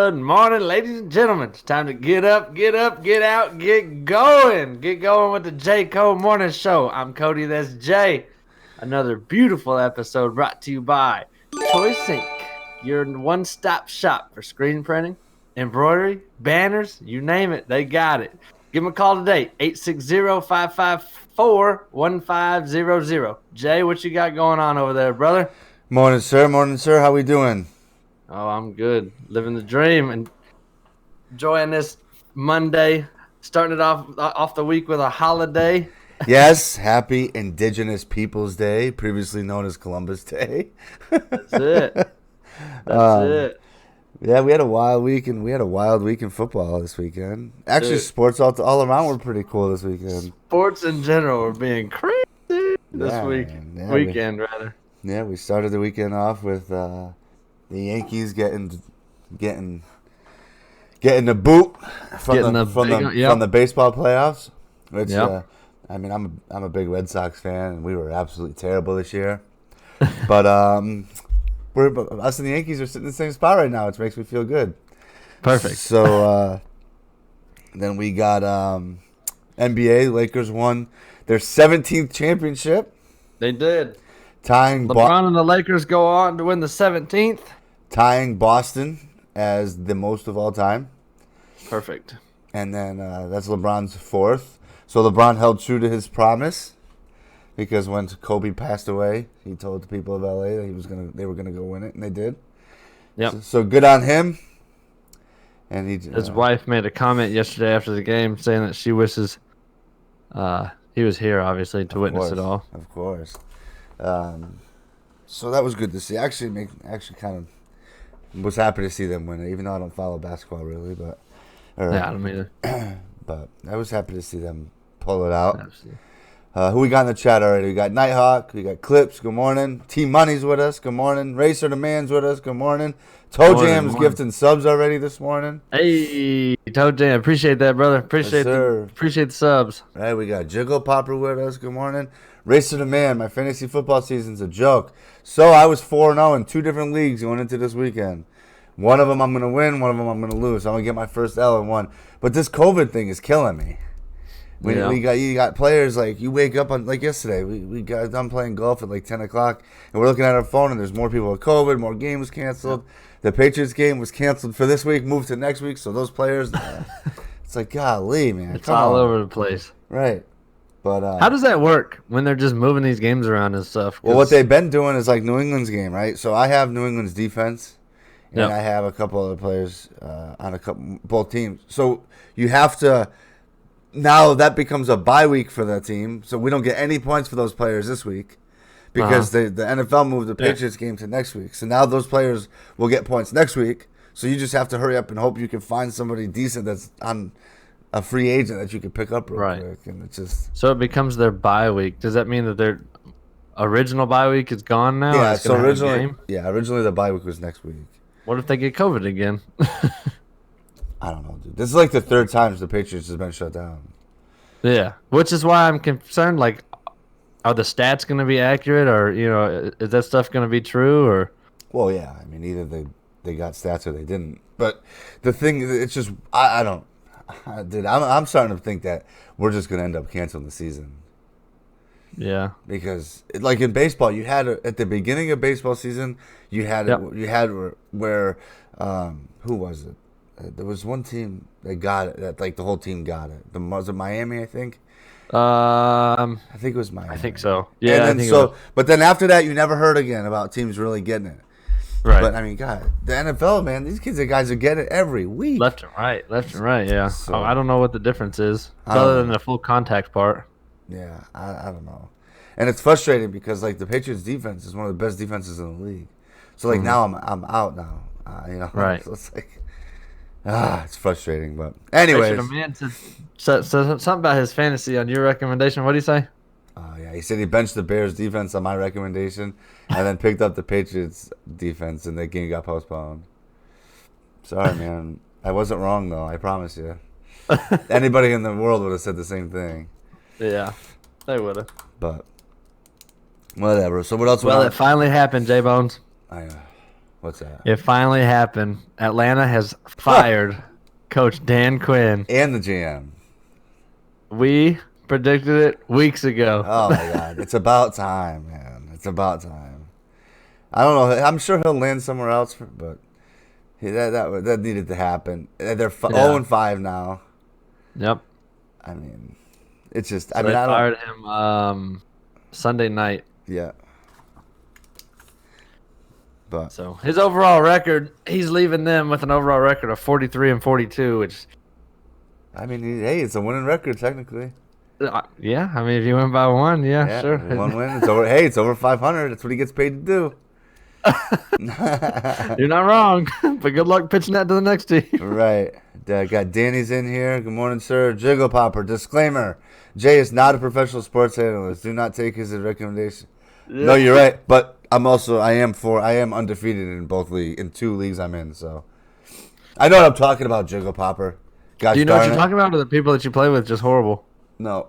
Good morning, ladies and gentlemen. It's time to get up, get out, get going. Get going with the Jayko Morning Show. I'm Kody, that's Jay. Another beautiful episode brought to you by Choice Ink, your one-stop shop for screen printing, embroidery, banners, you name it, they got it. Give them a call today, 860-554-1500. Jay, what you got going on over there, brother? Morning, sir. Morning, sir. How we doing? Oh, I'm good. Living the dream and enjoying this Monday. Starting it off the week with a holiday. Yes, happy Indigenous Peoples Day, previously known as Columbus Day. That's it. That's it. Yeah, we had a wild week, and we had a wild week in football this weekend. Actually, Dude. sports all around were pretty cool this weekend. Sports in general were being crazy this week. Yeah, weekend, rather. Yeah, we started the weekend off with the Yankees getting the boot from the baseball playoffs. Which I mean, I'm a big Red Sox fan, and we were absolutely terrible this year. But us and the Yankees are sitting in the same spot right now, which makes me feel good. Perfect. So then we got NBA. Lakers won their 17th championship. They did. Tying LeBron and the Lakers go on to win the 17th. Tying Boston as the most of all time. Perfect. And then that's LeBron's fourth. So LeBron held true to his promise, because when Kobe passed away, he told the people of LA that they were gonna go win it, and they did. Yep. So good on him. And his wife made a comment yesterday after the game saying that she wishes he was here, obviously, to witness it all. Of course. So that was good to see. Actually, kind of was happy to see them win it, even though I don't follow basketball really, but I don't either. But I was happy to see them pull it out. Absolutely. Who we got in the chat already? We got Nighthawk, we got Clips, good morning. T Money's with us, good morning. Racer the Man's with us, good morning. Toe Jam's gifting subs already this morning. Hey, Toe Jam, appreciate that, brother. Appreciate the subs. All right, we got Jiggle Popper with us, good morning. Racer the Man, my fantasy football season's a joke. So I was 4-0 in 2 different leagues going into this weekend. One of them I'm going to win, one of them I'm going to lose. I'm going to get my first L in one. But this COVID thing is killing me. You got players, like, you wake up on, like yesterday, we got done playing golf at like 10 o'clock, and we're looking at our phone, and there's more people with COVID, more games canceled. Yeah. The Patriots game was canceled for this week, moved to next week, so those players, it's like, golly, man. It's all over the place. Right. But how does that work when they're just moving these games around and stuff? Well, what they've been doing is like New England's game, right? So I have New England's defense, and I have a couple other players on both teams. So you have to. Now that becomes a bye week for that team, so we don't get any points for those players this week because the NFL moved the Patriots game to next week. So now those players will get points next week. So you just have to hurry up and hope you can find somebody decent that's on a free agent that you can pick up real quick. And it's just so it becomes their bye week. Does that mean that their original bye week is gone now? Yeah. So originally the bye week was next week. What if they get COVID again? I don't know, dude. This is like the 3rd time the Patriots has been shut down. Yeah, which is why I'm concerned. Like, are the stats going to be accurate, or is that stuff going to be true? Or well, yeah. I mean, either they got stats or they didn't. But the thing, it's just I don't, dude. I'm starting to think that we're just going to end up canceling the season. Yeah, because like in baseball, you had at the beginning of baseball season, you had where who was it? There was one team that got it, that like the whole team got it. Was it Miami, I think? I think it was Miami. I think so. Yeah, I think but then after that, you never heard again about teams really getting it. Right. But I mean, God, the NFL, man, these guys are getting it every week. Left and right, yeah. So, I don't know what the difference is, other than the full contact part. Yeah, I don't know. And it's frustrating because like the Patriots defense is one of the best defenses in the league. So like now I'm out now. Right. So it's like. It's frustrating, but anyways. The man said something about his fantasy on your recommendation. What did he say? Yeah, he said he benched the Bears defense on my recommendation, and then picked up the Patriots defense, and the game got postponed. Sorry, man. I wasn't wrong though. I promise you. Anybody in the world would have said the same thing. Yeah, they would have. But whatever. So what else? Well, it finally happened, J Bones. What's that? It finally happened. Atlanta has fired Coach Dan Quinn. And the GM. We predicted it weeks ago. Oh my God! It's about time, man. It's about time. I don't know. I'm sure he'll land somewhere else, but that needed to happen. They're 0-5 now. Yep. I mean, it's just. So I mean, they I fired him Sunday night. Yeah. But So his overall record, he's leaving them with an overall record of 43-42, which. I mean, hey, it's a winning record technically. Yeah, I mean, if you win by one, yeah, sure. One win. It's over. Hey, it's over 500. That's what he gets paid to do. You're not wrong, but good luck pitching that to the next team. Right. Got Danny's in here. Good morning, sir. Jiggle Popper. Disclaimer: Jay is not a professional sports analyst. Do not take his recommendation. Yeah. No, you're right. But I am undefeated in in 2 leagues I'm in. So I know what I'm talking about, Jiggle Popper. Gosh, do you know what you're talking about, or the people that you play with just horrible? No.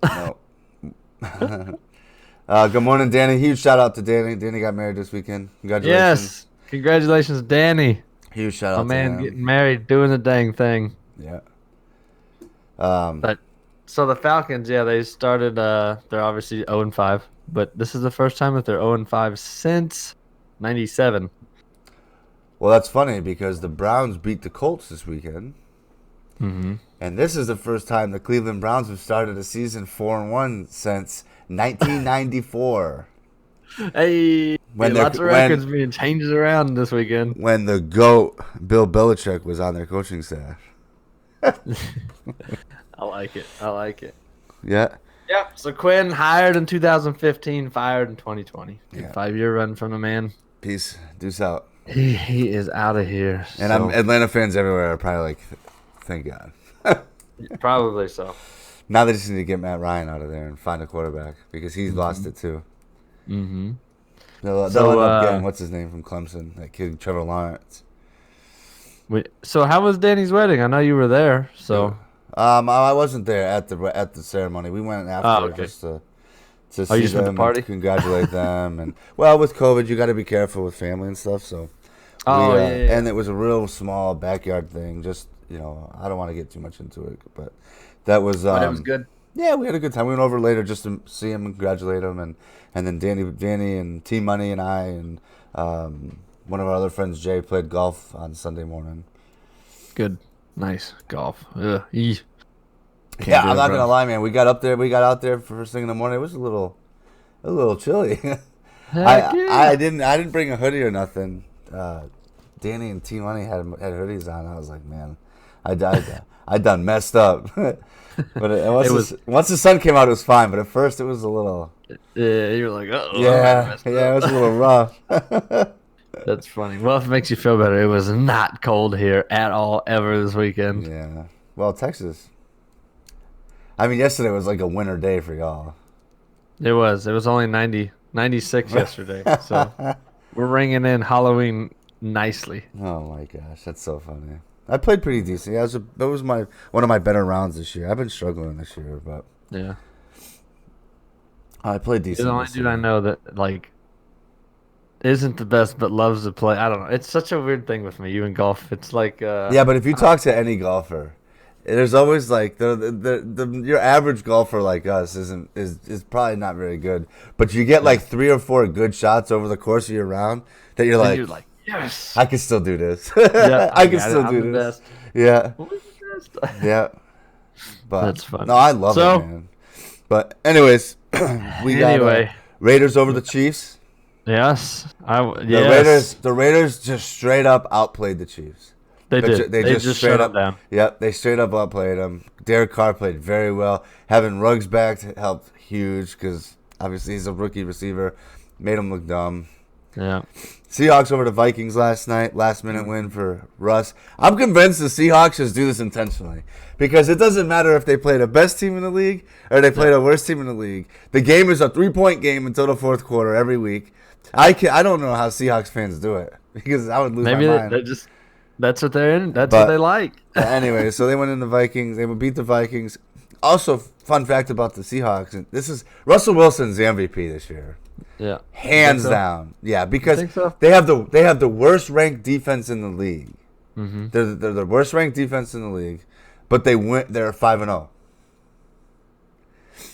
Good morning, Danny. Huge shout out to Danny. Danny got married this weekend. Congratulations. Yes. Congratulations, Danny. Huge shout out to him. Man getting married, doing the dang thing. Yeah. But so the Falcons, they started they're obviously 0-5, but this is the first time that they're 0-5 since 97. Well, that's funny because the Browns beat the Colts this weekend. Mm-hmm. And this is the first time the Cleveland Browns have started a season 4-1 since 1994. Hey, lots of records being changed around this weekend. When the GOAT, Bill Belichick, was on their coaching staff. I like it. Yeah. Yeah. So Quinn hired in 2015, fired in 2020. Yeah. 5-year run from the man. Peace. Deuce out. He is out of here. And Atlanta fans everywhere are probably like, thank God. Probably so. Now they just need to get Matt Ryan out of there and find a quarterback because he's lost it too. Mm-hmm. They'll end up getting, what's his name from Clemson? That kid, Trevor Lawrence. So how was Danny's wedding? I know you were there. So I wasn't there at the ceremony. We went after just to see them them, the party? Congratulate them, and with COVID, you got to be careful with family and stuff. So, and it was a real small backyard thing. Just I don't want to get too much into it, but that was. But it was good. Yeah, we had a good time. We went over later just to see him and congratulate him, and then Danny and T Money and I and one of our other friends, Jay, played golf on Sunday morning. Good, nice golf. Yeah, I'm not gonna lie, man. We got out there for first thing in the morning. It was a little chilly. I didn't bring a hoodie or nothing. Danny and T Money had hoodies on. I was like, man, I done messed up. But once the sun came out, it was fine. But at first, it was a little. Yeah, you were like, oh. Yeah, it was a little rough. That's funny. Well, if it makes you feel better, it was not cold here at all ever this weekend. Yeah. Well, Texas. I mean, yesterday was like a winter day for y'all. It was. It was only 96 yesterday. So we're ringing in Halloween nicely. Oh my gosh, that's so funny. I played pretty decent. Yeah, that was one of my better rounds this year. I've been struggling this year, but yeah, I played decent. You're the only dude I know that isn't the best, but loves to play. I don't know. It's such a weird thing with me. You in golf, it's like yeah. But if you talk to any golfer, there's always like your average golfer like us is probably not very good. But you get like 3 or 4 good shots over the course of your round that you're like yes, I can still do this. Yeah, I can still do this. Best. Yeah. Yeah. But that's fun. No, I love it, man. But anyways, we got Raiders over the Chiefs. Yes. The Raiders just straight up outplayed the Chiefs. They did. They just straight up down. Yep, they straight up outplayed them. Derek Carr played very well. Having Ruggs back helped huge because obviously he's a rookie receiver. Made him look dumb. Yeah. Seahawks over the Vikings last night. Last minute win for Russ. I'm convinced the Seahawks just do this intentionally because it doesn't matter if they play the best team in the league or they play the worst team in the league. The game is a 3-point game until the fourth quarter every week. I don't know how Seahawks fans do it because I would lose my mind. Maybe that's what they're in. That's what they like. Anyway, so they went in the Vikings. They would beat the Vikings. Also, fun fact about the Seahawks, and this is Russell Wilson's the MVP this year. Yeah. Hands down. Yeah, because so? they have the worst ranked defense in the league. Mm-hmm. They're the worst ranked defense in the league, but they're 5-0.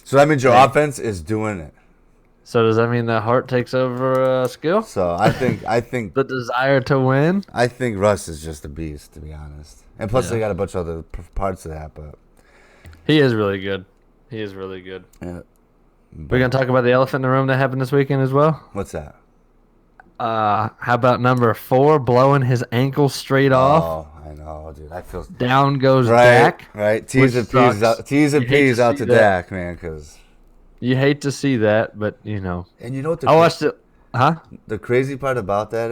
So that means your offense is doing it. So does that mean that heart takes over skill? So I think The desire to win? I think Russ is just a beast, to be honest. And plus they got a bunch of other parts of that, but he is really good. He is really good. Yeah. We're gonna talk about the elephant in the room that happened this weekend as well. What's that? How about number 4 blowing his ankle straight off? Oh, I know, dude. I feel down goes Dak. Right. T's and P's out to Dak, man, because you hate to see that, but you know. And you know what? I watched it. Huh? The crazy part about that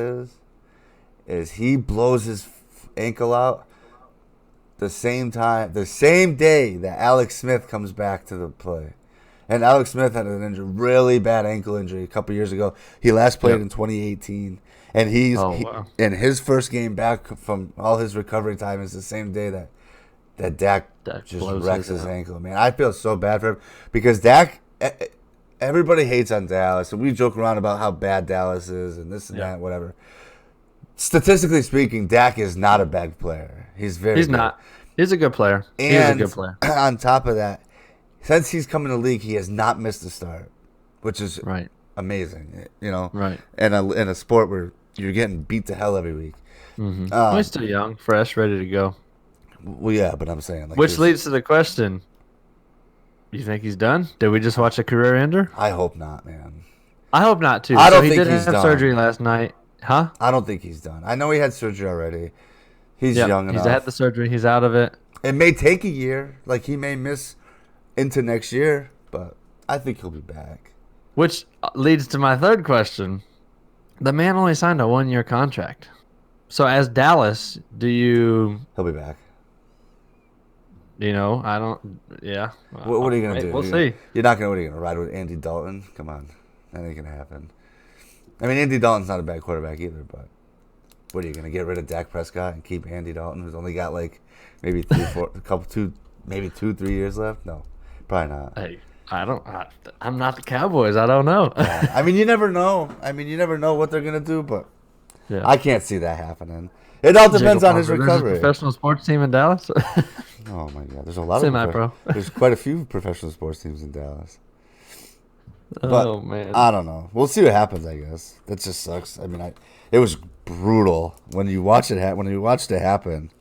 is he blows his ankle out the same day that Alex Smith comes back to the play. And Alex Smith had an injury, really bad ankle injury a couple years ago. He last played in 2018, and and his first game back from all his recovery time is the same day that Dak just wrecks his ankle. Man, I feel so bad for him because Dak. Everybody hates on Dallas, and we joke around about how bad Dallas is and this and that, whatever. Statistically speaking, Dak is not a bad player. He's good. Not. He's a good player. And he's a good player. On top of that, since he's come in the league, he has not missed a start, which is amazing. You know, right? In a sport where you're getting beat to hell every week. Mm-hmm. He's still young, fresh, ready to go. Well, yeah, but I'm saying, which leads to the question. You think he's done? Did we just watch a career ender? I hope not, man. I hope not, too. I don't think he did he's have done. surgery last night. Huh? I don't think he's done. I know he had surgery already. He's young enough. He's had the surgery. He's out of it. It may take a year. Like, he may miss into next year, but I think he'll be back. Which leads to my third question. The man only signed a 1-year contract. So, as Dallas, He'll be back. You know, I don't. Yeah. What are you gonna do? We'll see. You're not gonna. What are you gonna ride with Andy Dalton? Come on, that ain't gonna happen. I mean, Andy Dalton's not a bad quarterback either, but what are you gonna get rid of Dak Prescott and keep Andy Dalton, who's only got like maybe 2, 3 years left? No, probably not. Hey, I'm not the Cowboys. I don't know. Yeah. I mean, you never know. You never know what they're gonna do, but I can't see that happening. It all depends on his recovery. There's a professional sports team in Dallas. Oh my God! There's a lot Semi-pro. There's quite a few professional sports teams in Dallas. But, man, I don't know. We'll see what happens. I guess that just sucks. I mean, it was brutal when you watched it. When you watched it happen,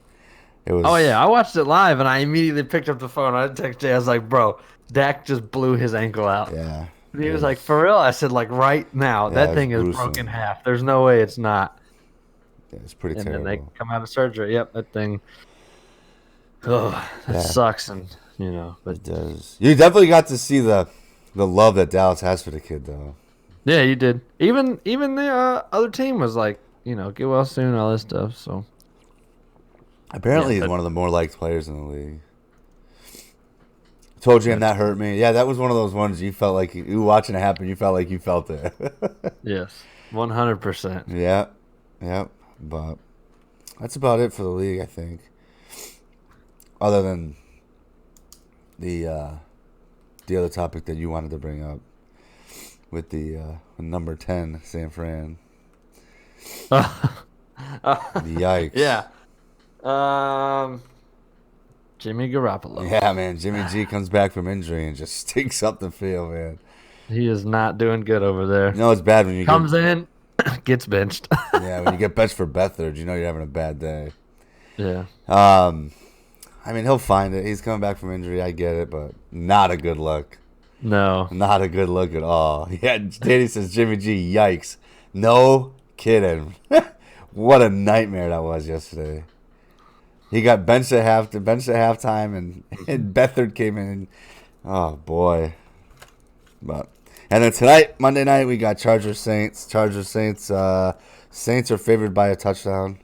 it was. Oh yeah, I watched it live and I immediately picked up the phone. I texted Jay. I was like, "Bro, Dak just blew his ankle out." Yeah. And he was like, "For real?" I said, "Like right now, that thing is broken in half. There's no way it's not." Yeah, it's pretty terrible. And then they come out of surgery. Yep, that thing. Oh, that sucks, and you know, but it does. You definitely got to see the love that Dallas has for the kid, though. Yeah, you did. Even the other team was like, you know, get well soon, all this stuff. So apparently, he's one of the more liked players in the league. Told you, and that hurt me. Yeah, that was one of those ones you felt like you watching it happen. You felt like you felt it. Yes, 100%. Yeah, but that's about it for the league, I think. Other than the other topic that you wanted to bring up with the number 10 San Fran. Yikes! Yeah. Jimmy Garoppolo. Yeah, man. Jimmy G comes back from injury and just stinks up the field, man. He is not doing good over there. You know it's bad when you comes in, gets benched. Yeah, when you get benched for Beathard, you know you're having a bad day. Yeah. I mean, he'll find it. He's coming back from injury. I get it, but not a good look. No. Not a good look at all. Yeah, Danny says, Jimmy G, yikes. No kidding. What a nightmare that was yesterday. He got benched at halftime, and Beathard came in. And, oh, boy. And then tonight, Monday night, we got Chargers Saints. Saints are favored by a touchdown.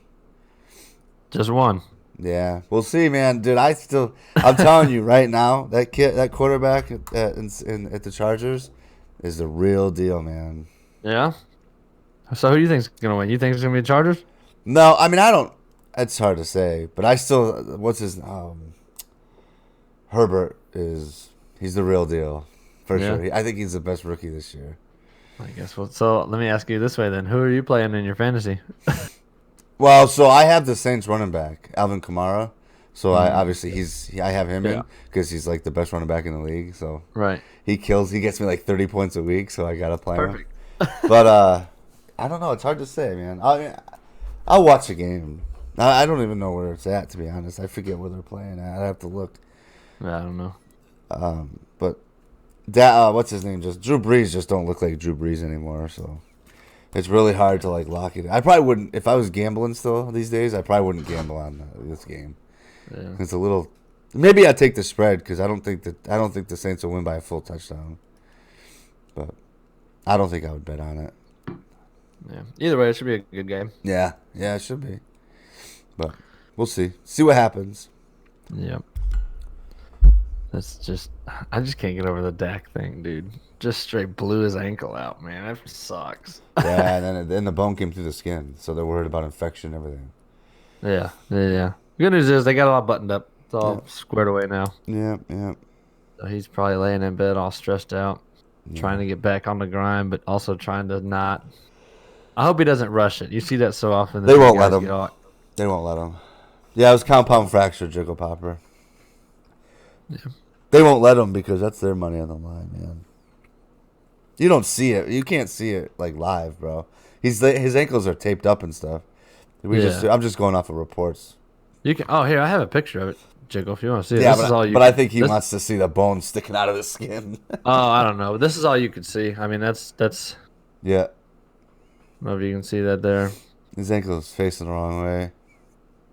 Just one. Yeah, we'll see, man. Dude, I'm telling you right now, that quarterback at the Chargers is the real deal, man. Yeah. So who do you think's gonna win? You think it's gonna be the Chargers? No, I mean I don't. It's hard to say, but I still. What's his Herbert? he's the real deal for Yeah. sure. I think he's the best rookie this year. I guess. Well, so let me ask you this way then: who are you playing in your fantasy? Well, so I have the Saints running back, Alvin Kamara. So I obviously I have him Yeah. in because he's like the best running back in the league. So Right. he gets me like 30 points a week. So I gotta play him. Perfect. But I don't know. It's hard to say, man. I'll watch the game. I don't even know where it's at, to be honest. I forget where they're playing at. I have to look. I don't know. But that what's his name? Just Drew Brees just don't look like Drew Brees anymore. So it's really hard to like lock it. I probably wouldn't if I was gambling still these days. I probably wouldn't gamble on this game. Yeah. It's a little. Maybe I take the spread because I don't think the Saints will win by a full touchdown. But I don't think I would bet on it. Yeah. Either way, it should be a good game. Yeah, it should be. But we'll see. See what happens. Yep. That's just. I just can't get over the Dak thing, dude. Just straight blew his ankle out, man. That sucks. Yeah, and then the bone came through the skin, so they're worried about infection and everything. Yeah. Good news is they got it all buttoned up. It's all squared away now. Yeah. So he's probably laying in bed all stressed out, trying to get back on the grind, but also trying to not. I hope he doesn't rush it. You see that so often. They won't let him. They won't let him. Yeah, it was compound fracture, Jayko Popper. Yeah. They won't let him because that's their money on the line, man. You don't see it. You can't see it like live, bro. His ankles are taped up and stuff. I'm just going off of reports. You can. Oh, here I have a picture of it, Jiggle. If you want to see it, Yeah, but I think he wants to see the bone sticking out of the skin. Oh, I don't know. This is all you could see. I mean, that's. Yeah. Maybe you can see that there. His ankle is facing the wrong way.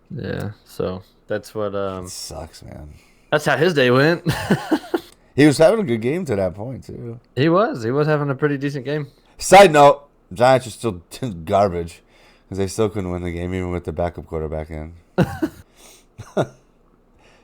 Yeah. So that's what. It sucks, man. That's how his day went. He was having a good game to that point too. He was having a pretty decent game. Side note: Giants are still garbage because they still couldn't win the game even with the backup quarterback in.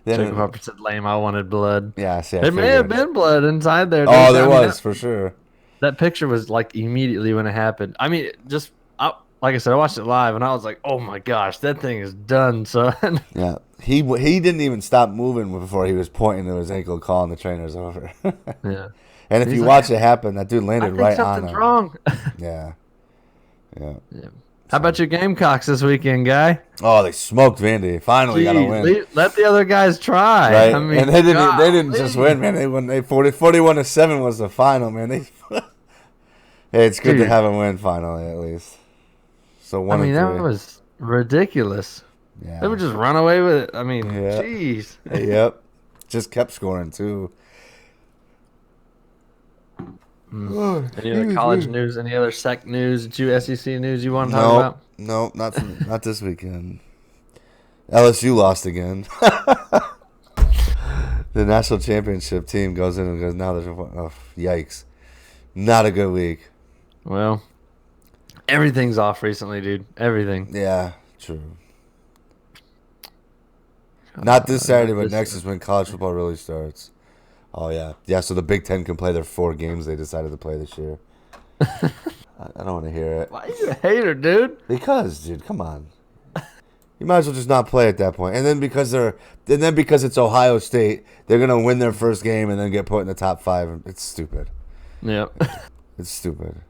Jacob Harper said, "Lame. I wanted blood." Yeah, see, there may have been blood inside there. Dude. Oh, there was for sure. That picture was like immediately when it happened. I mean, like I said, I watched it live and I was like, "Oh my gosh, that thing is done, son." Yeah, he didn't even stop moving before he was pointing to his ankle, calling the trainers over. Yeah. And if you watch it happen, that dude landed right on him. Something's wrong. Yeah. How about your Gamecocks this weekend, guy? Oh, they smoked Vandy. Finally got a win. Let the other guys try. Right. I mean, and they didn't just win, man. They won. 41-7 was the final, man. Hey, it's good to have a win finally, at least. So 1-3. That was ridiculous. Yeah. They would just run away with it. I mean, jeez. Yep. Just kept scoring too. Any other college news? Any other SEC news? SEC news you want to talk about? No, not this weekend. LSU lost again. The national championship team goes in and goes, now there's yikes. Not a good week. Well, everything's off recently, dude. Everything. Yeah, true. Not this Saturday, but next is when college football really starts. Oh, yeah. Yeah, so the Big Ten can play their 4 games they decided to play this year. I don't want to hear it. Why are you a hater, dude? Because, dude, come on. You might as well just not play at that point. And then because it's Ohio State, they're going to win their first game and then get put in the top 5. It's stupid. Yep. It's stupid.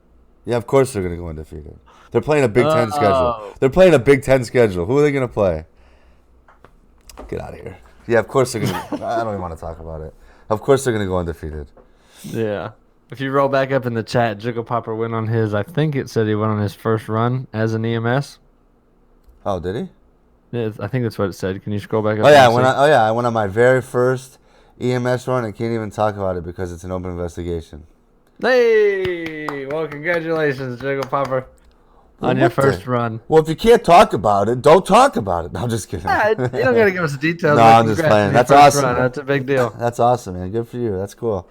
Yeah, of course they're going to go undefeated. They're playing a Big Ten schedule. They're playing a Big Ten schedule. Who are they going to play? Get out of here. Yeah, of course they're going to. I don't even want to talk about it. Of course they're going to go undefeated. Yeah. If you roll back up in the chat, Jiggle Popper went on his, I think it said he went on his first run as an EMS. Oh, did he? Yeah, I think that's what it said. Can you scroll back up? I went on my very first EMS run. I can't even talk about it because it's an open investigation. Hey! Well, congratulations, Jiggle Popper, on your first run. Well, if you can't talk about it, don't talk about it. No, I'm just kidding. You don't got to give us the details. No, I'm just playing. That's awesome. That's a big deal. That's awesome, man. Good for you. That's cool.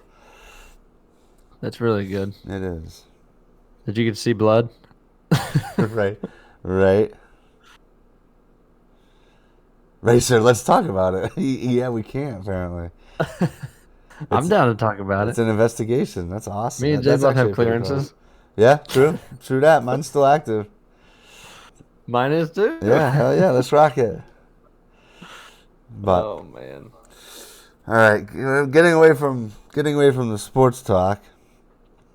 That's really good. It is. Did you get to see blood? Right. Racer, let's talk about it. Yeah, we can, apparently. I'm down to talk about It's it. an investigation. That's awesome. Me and Jay both have clearances. Cool. Yeah, true. True that. Mine's still active. Mine is too? Yeah, hell yeah. Let's rock it. But, oh, man. All right, getting away from the sports talk.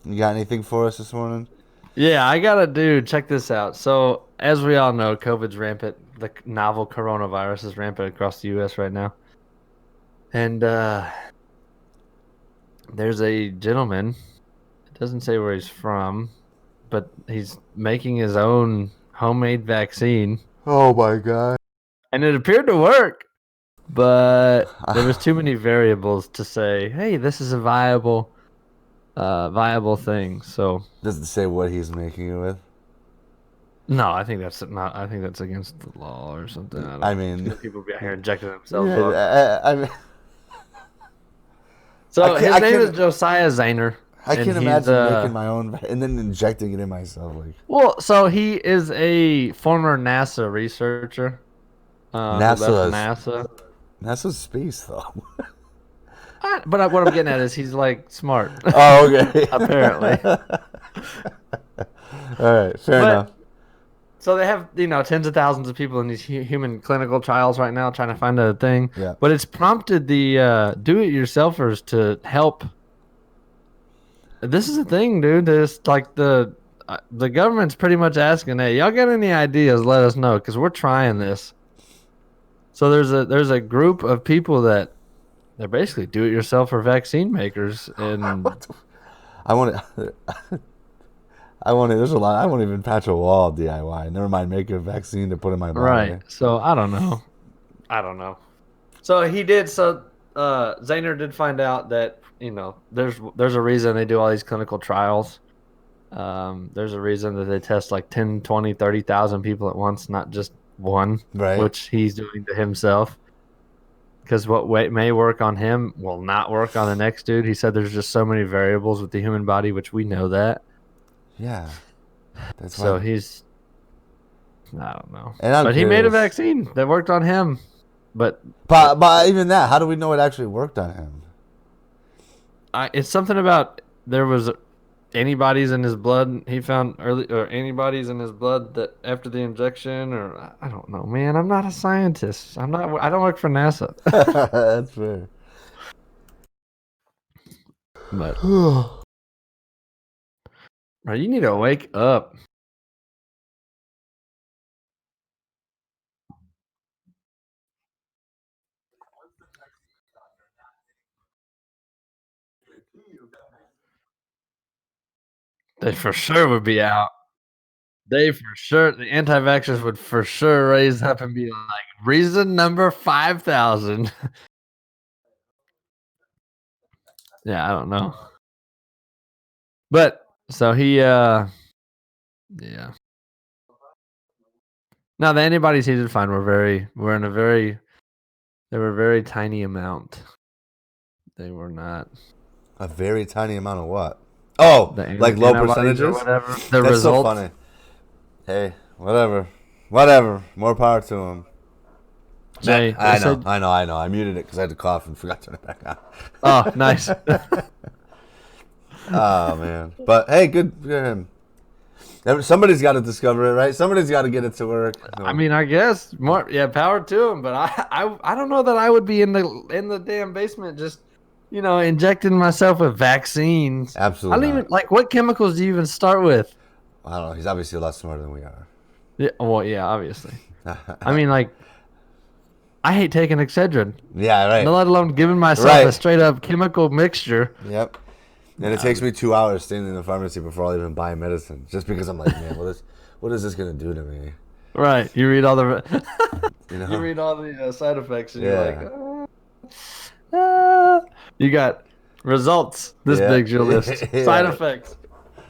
You got anything for us this morning? Yeah, I gotta check this out. So, as we all know, COVID's rampant. The novel coronavirus is rampant across the U.S. right now. And there's a gentleman, it doesn't say where he's from, but he's making his own homemade vaccine. Oh my god! And it appeared to work, but there was too many variables to say, hey, this is a viable thing. So Does it say what he's making it with? no, I think that's not. I think that's against the law or something. I mean, people be out here injecting themselves. yeah, I mean, So I his name can't- is Josiah Zahner. I and can't he's, imagine making my own and then injecting it in myself. Like Well, so he is a former NASA researcher. Who left NASA. NASA's space though. But what I'm getting at is he's like smart. Oh, okay. Apparently. All right, fair enough. So they have, tens of thousands of people in these human clinical trials right now trying to find a thing. Yeah. But it's prompted the do-it-yourselfers to help. This is the thing, dude. This like the government's pretty much asking, hey, y'all got any ideas? Let us know because we're trying this. So there's a group of people that they're basically do-it-yourselfer vaccine makers, and I want to. There's a lot. I won't even patch a wall DIY. Never mind, make a vaccine to put in my body. right. So I don't know. So he did. So Zahner did find out that there's a reason they do all these clinical trials. There's a reason that they test like 10, 20, 30,000 people at once, not just one, Right. which he's doing to himself. Because what may work on him will not work on the next dude. He said there's just so many variables with the human body, which we know that. Yeah. That's So why. I don't know. And But he made a vaccine that worked on him. But even that, how do we know it actually worked on him? it's something about there was antibodies in his blood. He found antibodies in his blood that after the injection, or I don't know, man. I'm not a scientist. I don't work for NASA. That's fair. But bro, you need to wake up. They for sure would be out. The anti-vaxxers would for sure raise up and be like, reason number 5,000. Yeah, I don't know. But so he, yeah. Now the antibodies he did find they were a very tiny amount. They were not A very tiny amount of what? Oh, like low percentages? or whatever. That's Results. so funny. Hey, whatever. More power to him. Jay, I know. I muted it because I had to cough and forgot to turn it back on. Oh, nice. Oh man, but hey, good for him. Somebody's got to discover it, right? Somebody's got to get it to work. I mean, I guess power to him. But I don't know that I would be in the damn basement just injecting myself with vaccines. Absolutely. I don't even like what chemicals do you even start with? I don't know. He's obviously a lot smarter than we are. Yeah, well, yeah, obviously. I mean, like, I hate taking Excedrin. Yeah, right. Let alone giving myself a straight up chemical mixture. Yep. And it takes me 2 hours standing in the pharmacy before I'll even buy medicine, just because I'm like, man, what is this gonna do to me? Right. You read all the You read all the side effects, and Yeah. you're like, you got results. This big's your list. Yeah. Side effects.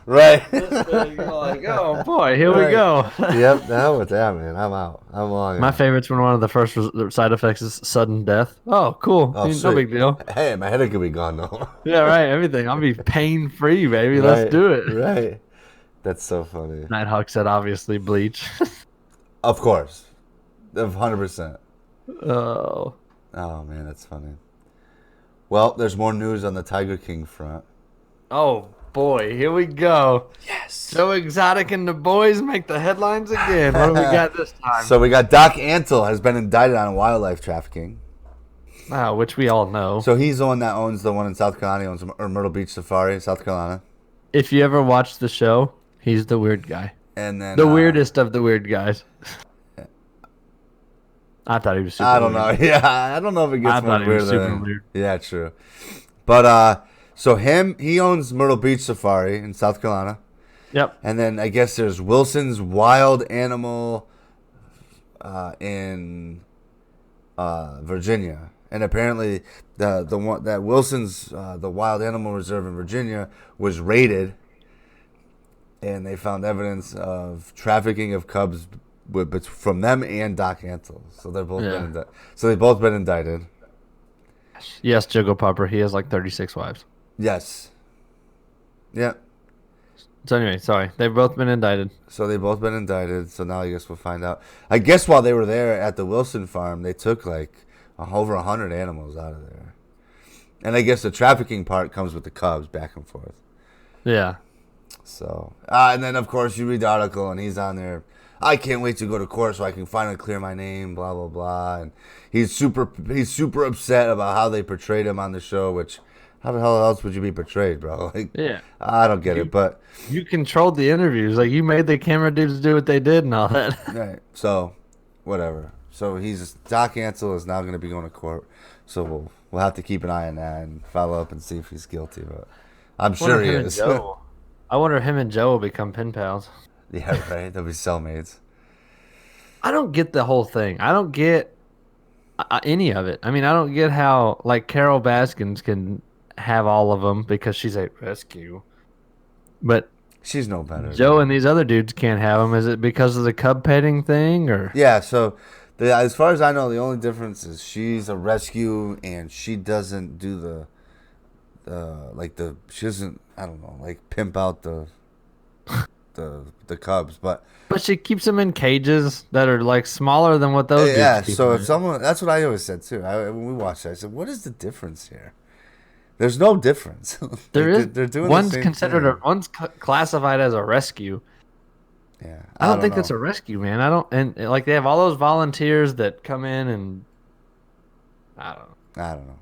Right. This big. You're like, oh boy, here we go. Yep. Now with that, man, I'm out. I'm long. My favorite's when one of the first side effects is sudden death. Oh, cool. Oh, No sweet. big deal. Hey, my headache could be gone though. Yeah, right. Everything. I'll be pain free, baby. Right, Let's do it. Right. That's so funny. Nighthawk said, obviously, bleach. Of course. 100%. Oh. Oh man, that's funny. Well, there's more news on the Tiger King front. Oh boy, here we go. Yes. Joe Exotic and the boys make the headlines again. What do we got this time? So we got Doc Antle has been indicted on wildlife trafficking. which we all know. So he's the one that owns the one in South Carolina, or Myrtle Beach Safari, South Carolina. If you ever watch the show, he's the weird guy. And then The weirdest of the weird guys. I thought he was super I don't weird. know. Yeah, I don't know if it gets I more thought he was weird super than. weird. Yeah, true. But so he owns Myrtle Beach Safari in South Carolina. Yep. And then I guess there's Wilson's Wild Animal in Virginia. And apparently the one that Wilson's the Wild Animal Reserve in Virginia was raided, and they found evidence of trafficking of cubs from them and Doc Antle. So they've both been indicted. Yes, Jiggle Popper. He has like 36 wives. Yes. Yeah. So anyway, sorry. They've both been indicted. So they've both been indicted. So now I guess we'll find out. I guess while they were there at the Wilson farm, they took like over 100 animals out of there. And I guess the trafficking part comes with the cubs back and forth. Yeah. So, and then of course you read the article and he's on there. I can't wait to go to court so I can finally clear my name, blah blah blah. And he's super upset about how they portrayed him on the show. Which, how the hell else would you be portrayed, bro? Like, Yeah. I don't get it, but you controlled the interviews. Like you made the camera dudes do what they did and all that. right. So, whatever. So Doc Antle is now going to be going to court. So we'll have to keep an eye on that and follow up and see if he's guilty. But I'm sure he is. I wonder if him and Joe will become pen pals. Yeah, right. They'll be cellmates. I don't get the whole thing. I don't get any of it. I mean, I don't get how like Carol Baskins can have all of them because she's a rescue, but She's no better. Joe and these other dudes can't have them. Is it because of the cub petting thing, or? Yeah. So, as far as I know, the only difference is she's a rescue and she doesn't do she doesn't, I don't know, like pimp out the cubs, but she keeps them in cages that are like smaller than what those. yeah. Dudes So keep if someone, that's what I always said too. When we watched that, I said, "What is the difference here?" There's no difference. There is. They're doing one's the same considered thing. one's classified as a rescue. Yeah, I don't think know. that's a rescue, man. I don't, and like they have all those volunteers that come in and I don't know.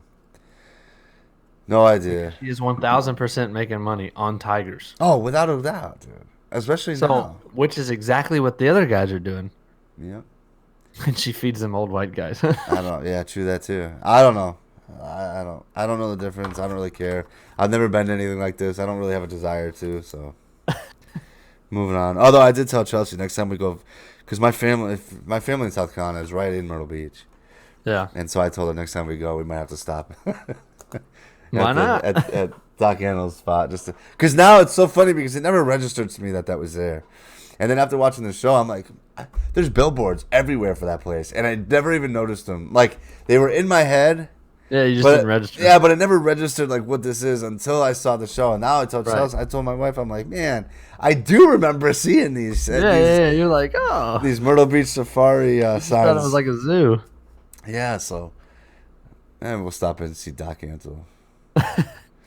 No idea. She is 1,000% making money on tigers. Oh, without a doubt, dude. Especially now. Which is exactly what the other guys are doing. Yeah. And she feeds them old white guys. I don't. Yeah, true that too. I don't know. I don't know the difference. I don't really care. I've never been to anything like this. I don't really have a desire to. So, moving on. Although I did tell Chelsea next time we go, because my family in South Carolina is right in Myrtle Beach. Yeah. And so I told her next time we go, we might have to stop. Why not? At Doc Annal's spot, just because now it's so funny because it never registered to me that was there, and then after watching the show, I'm like, there's billboards everywhere for that place, and I never even noticed them. Like they were in my head. Yeah, you just didn't register. Yeah, but it never registered like what this is until I saw the show, and now I told Right. I told my wife, I'm like, man, I do remember seeing these. Yeah. You're like, oh, these Myrtle Beach Safari I signs. thought it was like a zoo. Yeah, so, and we'll stop in and see Doc Antle.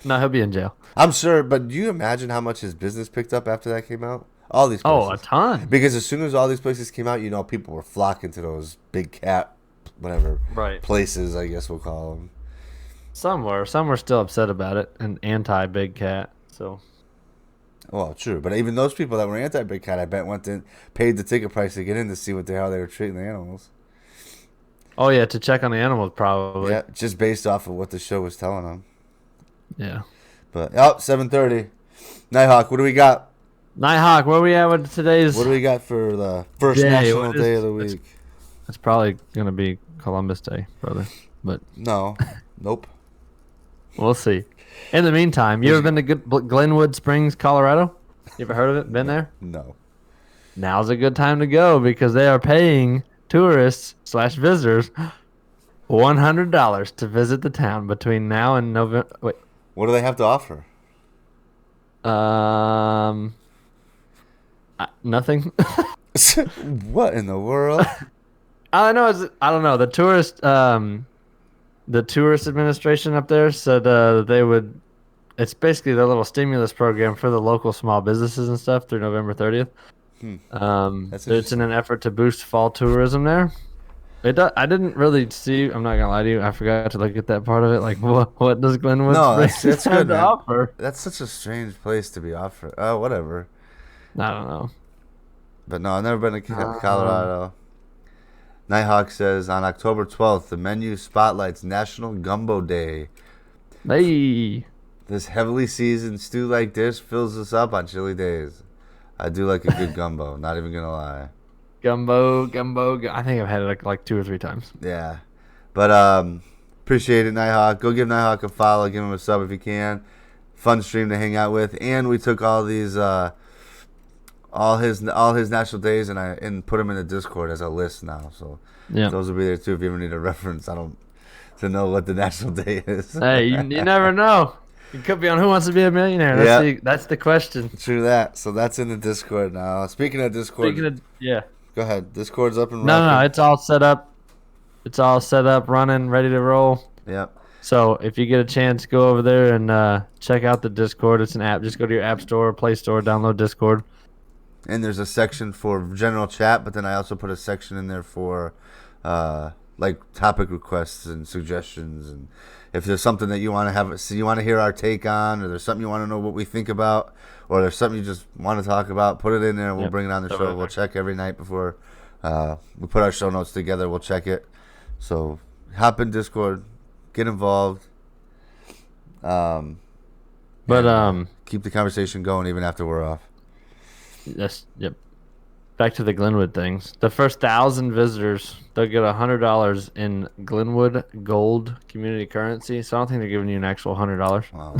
No, he'll be in jail. I'm sure, but do you imagine how much his business picked up after that came out? All these places. Oh, a ton. Because as soon as all these places came out, people were flocking to those big cat, whatever, places, I guess we'll call them. Some were still upset about it and anti-big cat. So, Well, true, but even those people that were anti-big cat, I bet went in, paid the ticket price to get in to see how they were treating the animals. oh yeah, to check on the animals probably. Yeah, just based off of what the show was telling them. Yeah. But 7:30, Nighthawk. What do we got? Nighthawk, where we at with today's? What do we got for the first Day? national day of the week? It's probably gonna be Columbus Day, brother. But No, nope. we'll see. In the meantime, you ever been to Glenwood Springs, Colorado? You ever heard of it? Been there? No. Now's a good time to go because they are paying tourists/visitors $100 to visit the town between now and November. Wait. What do they have to offer? Nothing. What in the world? I don't know. The tourist administration up there said they would. It's basically their little stimulus program for the local small businesses and stuff through November 30th. That's It's in an effort to boost fall tourism there. I didn't really see. I'm not gonna lie to you. I forgot to look at that part of it. Like, what does Glenwood No, Springs that's have good, to man. offer? That's such a strange place to be offered. Oh, whatever. I don't know. But no, I've never been to Um, Colorado. Nighthawk says on October 12th, the menu spotlights National Gumbo Day. hey, This heavily seasoned stew-like dish fills us up on chilly days. I do like a good gumbo. Not even gonna lie. gumbo. I think I've had it like 2 or 3 times. Yeah, but appreciate it, Nighthawk. Go give Nighthawk a follow. Give him a sub if you can. Fun stream to hang out with. And we took all these all his national days and put them in the Discord as a list now. So Yeah. those will be there too if you ever need a reference. To know what the national day is. Hey, you never know. You could be on Who Wants to Be a Millionaire. That's the question. True that. So that's in the Discord now. Speaking of Discord, Yeah. go ahead. Discord's up and No, rocking. it's all set up. It's all set up, running, ready to roll. Yep. So if you get a chance, go over there and check out the Discord. It's an app. Just go to your App Store, Play Store, download Discord. And there's a section for general chat, but then I also put a section in there for like topic requests and suggestions, and if there's something that you want to have, so you want to hear our take on, or there's something you want to know what we think about, or there's something you just want to talk about, put it in there and we'll bring it on the show. We'll check every night before we put our show notes together. We'll check it. So hop in Discord, get involved, But keep the conversation going even after we're off. yep. Back to the Glenwood things. The first 1,000 visitors, they'll get $100 in Glenwood Gold community currency. So I don't think they're giving you an actual $100. Wow.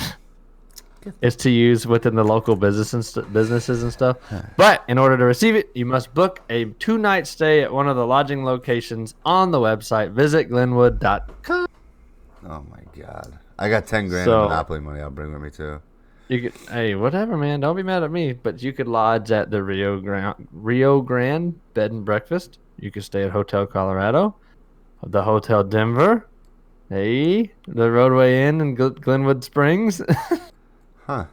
It's to use within the local businesses and stuff. But in order to receive it, you must book a 2-night stay at one of the lodging locations on the website. Visit glenwood.com. Oh my God. I got 10 grand So- in Monopoly money. I'll bring with me too. You could, hey, whatever, man. Don't be mad at me. But you could lodge at the Rio Grande Bed and Breakfast. You could stay at Hotel Colorado, the Hotel Denver, hey, the Roadway Inn in Glenwood Springs, Huh.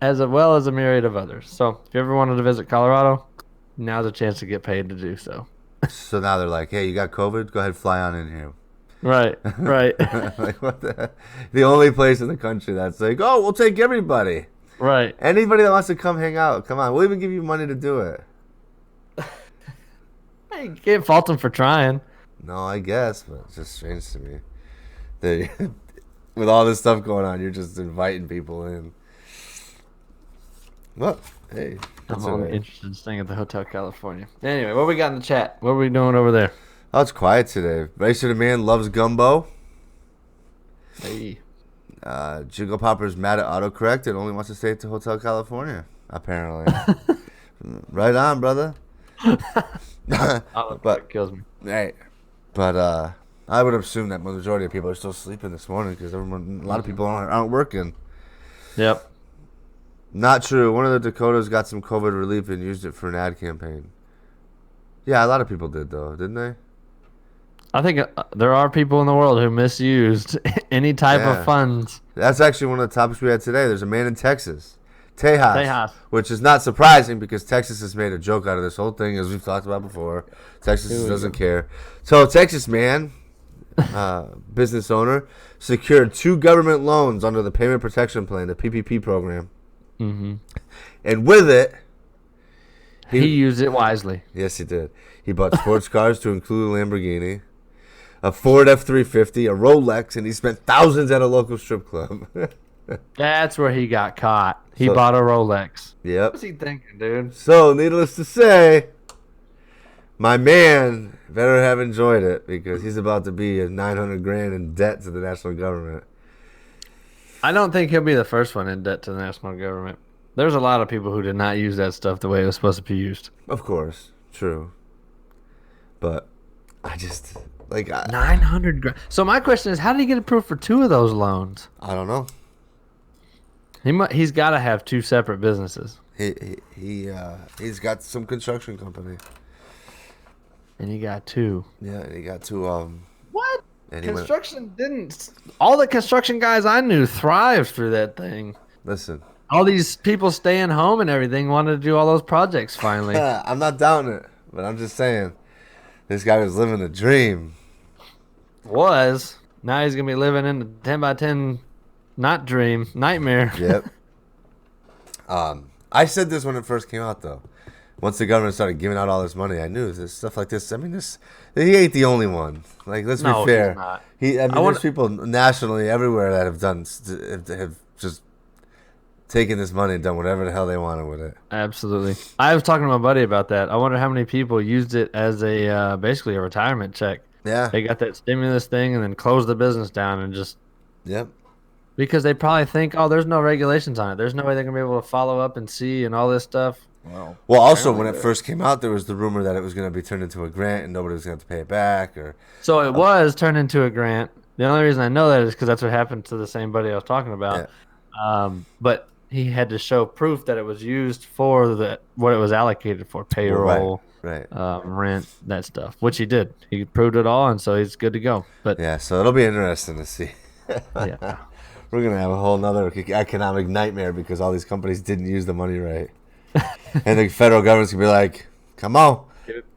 as well as a myriad of others. So if you ever wanted to visit Colorado, now's a chance to get paid to do so. So now they're like, hey, you got COVID? Go ahead, fly on in here. Right. Like, what the only place in the country that's like, oh, we'll take everybody. Right. Anybody that wants to come hang out, come on. We'll even give you money to do it. Hey, you can't fault them for trying. No, I guess, but it's just strange to me. They, with all this stuff going on, you're just inviting people in. Well, hey. I'm That's all right. interested in staying at the Hotel California. Anyway, what we got in the chat? What are we doing over there? Oh, it's quiet today. Racer the Man loves gumbo. Hey. Jiggle Popper's mad at autocorrect and only wants to stay at the Hotel California, apparently. Right on, brother. But kills me. Hey, but I would assume that the majority of people are still sleeping this morning because a lot of people aren't working. Yep. Not true. One of the Dakotas got some COVID relief and used it for an ad campaign. Yeah, a lot of people did though, didn't they? I think there are people in the world who misused any type Yeah. of funds. That's actually one of the topics we had today. There's a man in Texas, Tejas. which is not surprising because Texas has made a joke out of this whole thing, as we've talked about before. Texas doesn't care. So Texas man, business owner, secured 2 government loans under the Payment Protection Plan, the PPP program. Mm-hmm. And with it, He used it wisely. yes, he did. He bought sports cars to include a Lamborghini, a Ford F-350, a Rolex, and he spent thousands at a local strip club. That's where he got caught. He So- bought a Rolex. Yep. What's he thinking, dude? So, needless to say, my man better have enjoyed it because he's about to be in 900 grand in debt to the national government. I don't think he'll be the first one in debt to the national government. There's a lot of people who did not use that stuff the way it was supposed to be used. Of course, true. But I just 900 grand. So my question is, how did he get approved for 2 of those loans? I don't know. He's got to have 2 separate businesses. He's got some construction company. And he got 2. Yeah, and he got 2 What? and he went, Construction didn't. All the construction guys I knew thrived through that thing. listen. All these people staying home and everything wanted to do all those projects finally. I'm not doubting it, but I'm just saying This guy was living the dream. Now he's gonna be living in the 10x10 nightmare. Yep. I said this when it first came out, though. Once the government started giving out all this money, I knew this stuff like this. I mean, he ain't the only one. Like, let's be fair. He's not. There's people nationally everywhere that have just taken this money and done whatever the hell they wanted with it. Absolutely. I was talking to my buddy about that. I wonder how many people used it as a basically a retirement check. Yeah. They got that stimulus thing and then closed the business down and just. Yep. Because they probably think, oh, there's no regulations on it. There's no way they're going to be able to follow up and see and all this stuff. Well, also, when it first came out, there was the rumor that it was going to be turned into a grant and nobody was going to have to pay it back. So it was turned into a grant. The only reason I know that is because that's what happened to the same buddy I was talking about. Yeah. But he had to show proof that it was used for what it was allocated for, payroll, right. Rent, that stuff, which he did. He proved it all, and so he's good to go. But yeah, so it'll be interesting to see. Yeah. We're going to have a whole nother economic nightmare because all these companies didn't use the money right. And the federal government's going to be like, come on.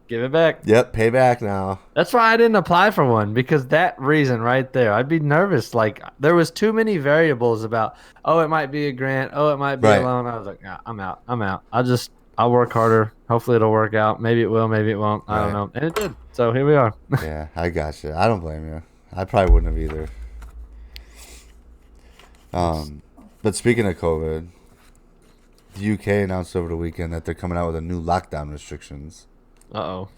Give it back. Yep, pay back now. That's why I didn't apply for one, because that reason right there, I'd be nervous. Like, there was too many variables about, it might be a grant. It might be a loan. I was like, nah, I'm out. I'll work harder. Hopefully it'll work out. Maybe it will, maybe it won't. I don't know. And it did. So here we are. Yeah, I got you. I don't blame you. I probably wouldn't have either. But speaking of COVID, the UK announced over the weekend that they're coming out with a new lockdown restrictions. Uh-oh.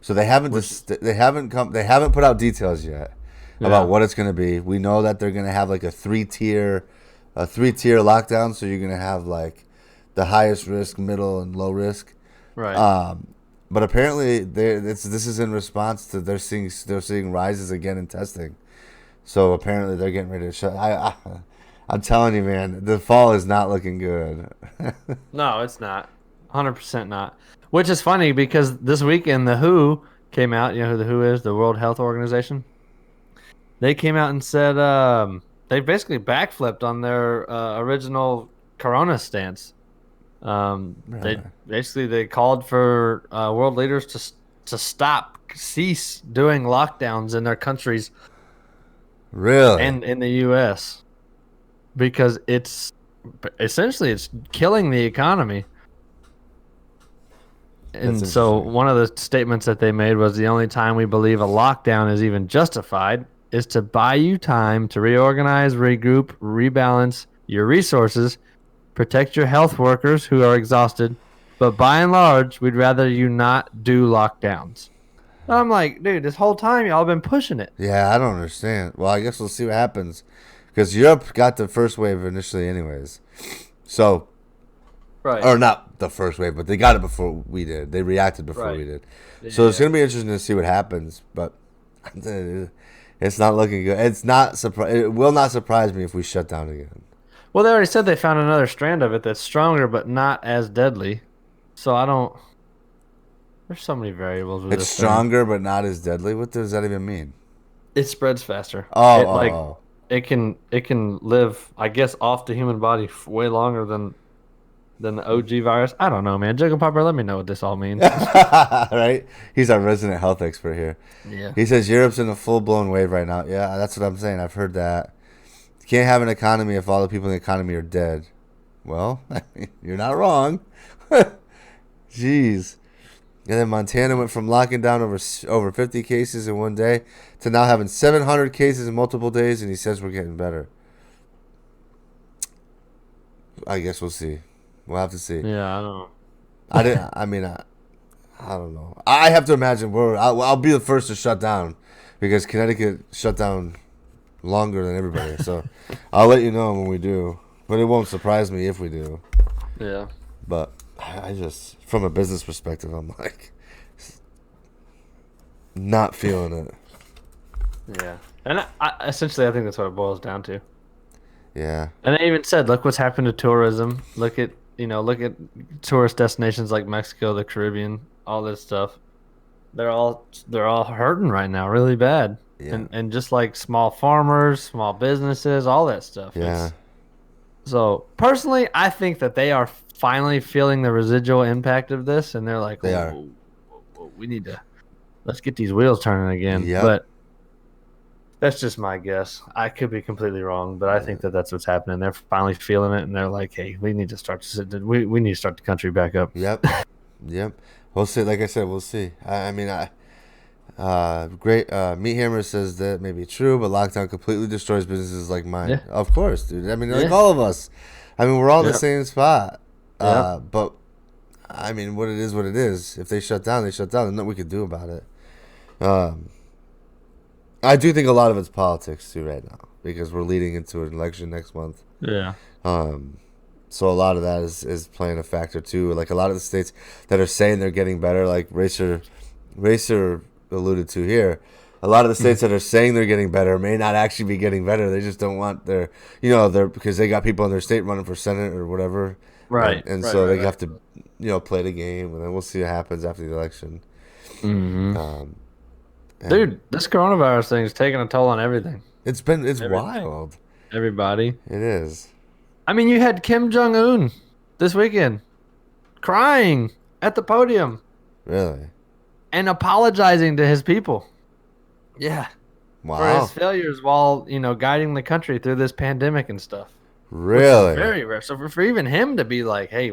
So they haven't put out details yet about what it's going to be. We know that they're going to have like a three-tier lockdown. So you're going to have like the highest risk, middle, and low risk. Right. But apparently this is in response to they're seeing rises again in testing. So apparently they're getting ready to shut. I'm telling you, man, the fall is not looking good. No, it's not. 100% not. Which is funny because this weekend the WHO came out. You know who the WHO is? The World Health Organization. They came out and said they basically backflipped on their original Corona stance. They called for world leaders to cease doing lockdowns in their countries. Really? And in the U.S. because it's killing the economy. And so one of the statements that they made was the only time we believe a lockdown is even justified is to buy you time to reorganize, regroup, rebalance your resources, protect your health workers who are exhausted. But by and large, we'd rather you not do lockdowns. And I'm like, dude, this whole time y'all been pushing it. Yeah, I don't understand. Well, I guess we'll see what happens. Because Europe got the first wave initially anyways. So, right. Or not the first wave, but they got it before we did. They reacted before we did. So it's going to be interesting to see what happens. But it's not looking good. It will not surprise me if we shut down again. Well, they already said they found another strand of it that's stronger but not as deadly. So I don't... There's so many variables with It's this stronger but not as deadly? What does that even mean? It spreads faster. It can live, I guess, off the human body way longer than the OG virus. I don't know, man. Jayko Popper, let me know what this all means. Right? He's our resident health expert here. Yeah. He says Europe's in a full-blown wave right now. Yeah, that's what I'm saying. I've heard that. You can't have an economy if all the people in the economy are dead. Well, you're not wrong. Jeez. And then Montana went from locking down over 50 cases in one day to now having 700 cases in multiple days, and he says we're getting better. I guess we'll see. We'll have to see. Yeah, I don't know. I don't know. I have to imagine I'll be the first to shut down because Connecticut shut down longer than everybody. So I'll let you know when we do. But it won't surprise me if we do. Yeah. But I just, from a business perspective, I'm like, not feeling it. Yeah. And essentially, I think that's what it boils down to. Yeah. And they even said, look what's happened to tourism. Look at tourist destinations like Mexico, the Caribbean, all this stuff. They're all hurting right now, really bad. Yeah. And just like small farmers, small businesses, all that stuff. Yeah. So personally, I think that they are finally feeling the residual impact of this, and they're like, they are. We need to let's get these wheels turning again. Yep. But that's just my guess. I could be completely wrong, but I think that that's what's happening. They're finally feeling it, and they're like, "Hey, we need to start we need to start the country back up." Yep. Yep. We'll see. Like I said, we'll see. Great. Meat Hammer says that may be true, but lockdown completely destroys businesses like mine. Yeah. Of course, dude. I mean, like Yeah. all of us. I mean, we're all in the Yep. same spot. Yep. But I mean, what it is. If they shut down, they shut down. There's nothing we can do about it. I do think a lot of it's politics too right now because we're leading into an election next month. Yeah. So a lot of that is playing a factor too. Like a lot of the states that are saying they're getting better, like Racer alluded to here. A lot of the states that are saying they're getting better may not actually be getting better. They just don't want because they got people in their state running for Senate or whatever. Right. And right, so right, they have to, play the game, and then we'll see what happens after the election. Mm-hmm. Dude, this coronavirus thing is taking a toll on everything. It's wild. Everybody. It is. I mean, you had Kim Jong-un this weekend crying at the podium Really? and apologizing to his people. Yeah. For Wow. his failures while, guiding the country through this pandemic and stuff. Really? Very rare. So for even him to be like, hey,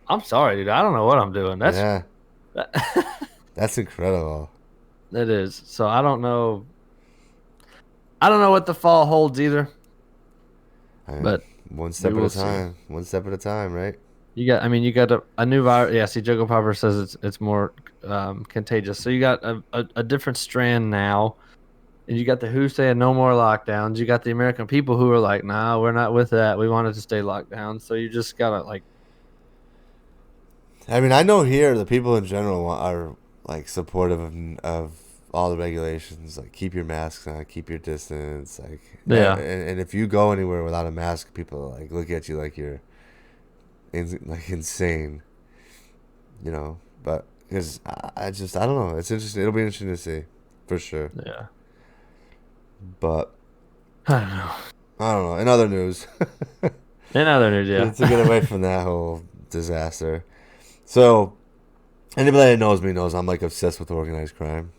I'm sorry, dude. I don't know what I'm doing. Yeah. That's incredible. It is. So I don't know. I don't know what the fall holds either. But one step at a time. One step at a time, right? You got a new virus. Yeah, see, Jayko Popper says it's more contagious. So you got a different strand now. And you got the WHO saying no more lockdowns. You got the American people who are like, nah, we're not with that. We wanted to stay locked down. So you just got to I mean, I know here the people in general are like supportive of all the regulations, like keep your masks on, keep your distance, like Yeah. And if you go anywhere without a mask, people like look at you like you're insane, But because I don't know, it's interesting. It'll be interesting to see, for sure. Yeah. But I don't know. In other news, Yeah. to get away from that whole disaster. So anybody that knows me knows I'm like obsessed with organized crime.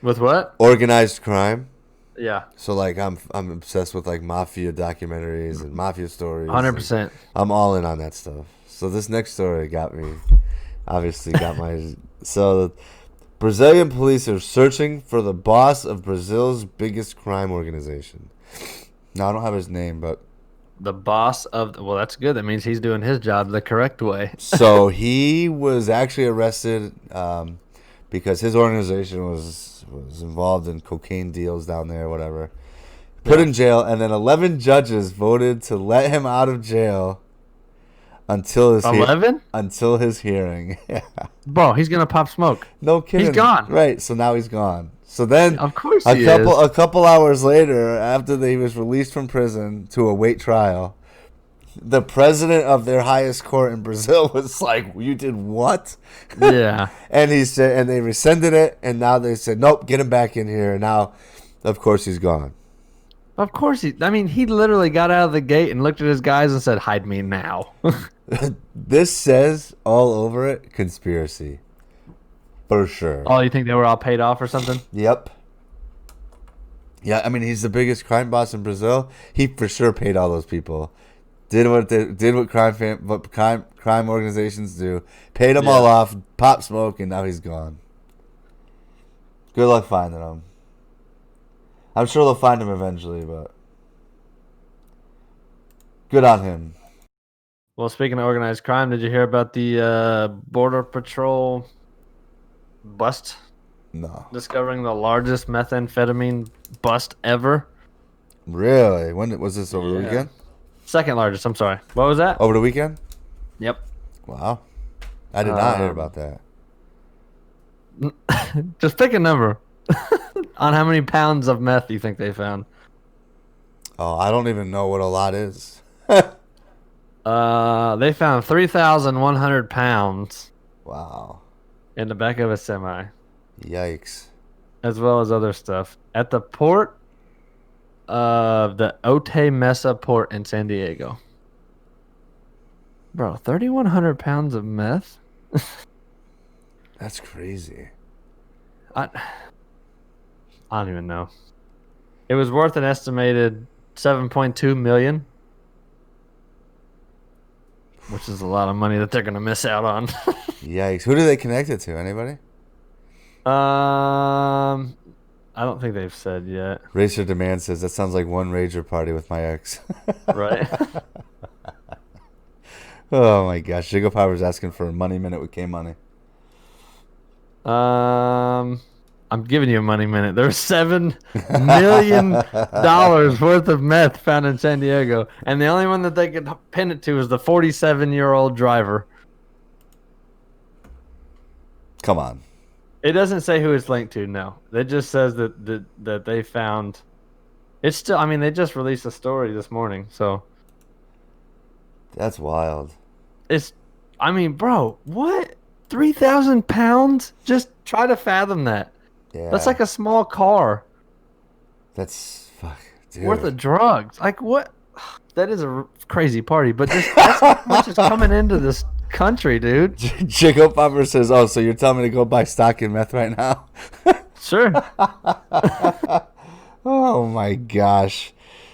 With what? Organized crime. Yeah. So like I'm obsessed with like mafia documentaries and mafia stories. 100%. I'm all in on that stuff. So this next story got me. Obviously got my. So the Brazilian police are searching for the boss of Brazil's biggest crime organization. Now I don't have his name, but The boss of well, that's good. That means he's doing his job the correct way. so he was actually arrested because his organization was involved in cocaine deals down there, whatever. Put in jail, and then 11 judges voted to let him out of jail until his 11? Until his hearing. Yeah. Bro, he's gonna pop smoke. No kidding. He's gone. Right. So now he's gone. So then, Of course a he couple is. a couple hours later, after he was released from prison to await trial, the president of their highest court in Brazil was like, "You did what?" Yeah. And he said, and they rescinded it, and now they said, "Nope, get him back in here." And now, of course, he's gone. Of course he literally got out of the gate and looked at his guys and said, "Hide me now." This says all over it conspiracy, for sure. Oh, you think they were all paid off or something? Yep. Yeah, I mean he's the biggest crime boss in Brazil. He for sure paid all those people. Did what crime organizations do. Paid them all off. Pop smoke, and now he's gone. Good luck finding him. I'm sure they'll find him eventually, but good on him. Well, speaking of organized crime, did you hear about the Border Patrol bust? No. Discovering the largest methamphetamine bust ever. Really? When was this, over the weekend? Second largest, I'm sorry. What was that? Over the weekend? Yep. Wow. I did not hear about that. Just pick a number on how many pounds of meth you think they found. Oh, I don't even know what a lot is. They found 3,100 pounds Wow. in the back of a semi, Yikes. as well as other stuff at the port of the Otay Mesa port in San Diego. Bro, 3,100 pounds of meth? That's crazy. I don't even know. It was worth an estimated 7.2 million, which is a lot of money that they're gonna miss out on. Yikes! Who do they connect it to? Anybody? I don't think they've said yet. Racer Demand says that sounds like one rager party with my ex. Right. Oh my gosh, Jayko Power's asking for a money minute with K Money. I'm giving you a money minute. There's $7 million worth of meth found in San Diego, and the only one that they could pin it to is the 47-year-old driver. Come on. It doesn't say who it's linked to. No, it just says that they found. It's still. I mean, they just released a story this morning, so That's wild. it's. I mean, bro, what? 3,000 pounds? Just try to fathom that. Yeah. That's like a small car That's fuck, dude. worth of drugs. Like what? That is a crazy party, but that's how much is coming into this country, dude. Jayko Popper says, "Oh, so you're telling me to go buy stock in meth right now?" Sure. Oh my gosh.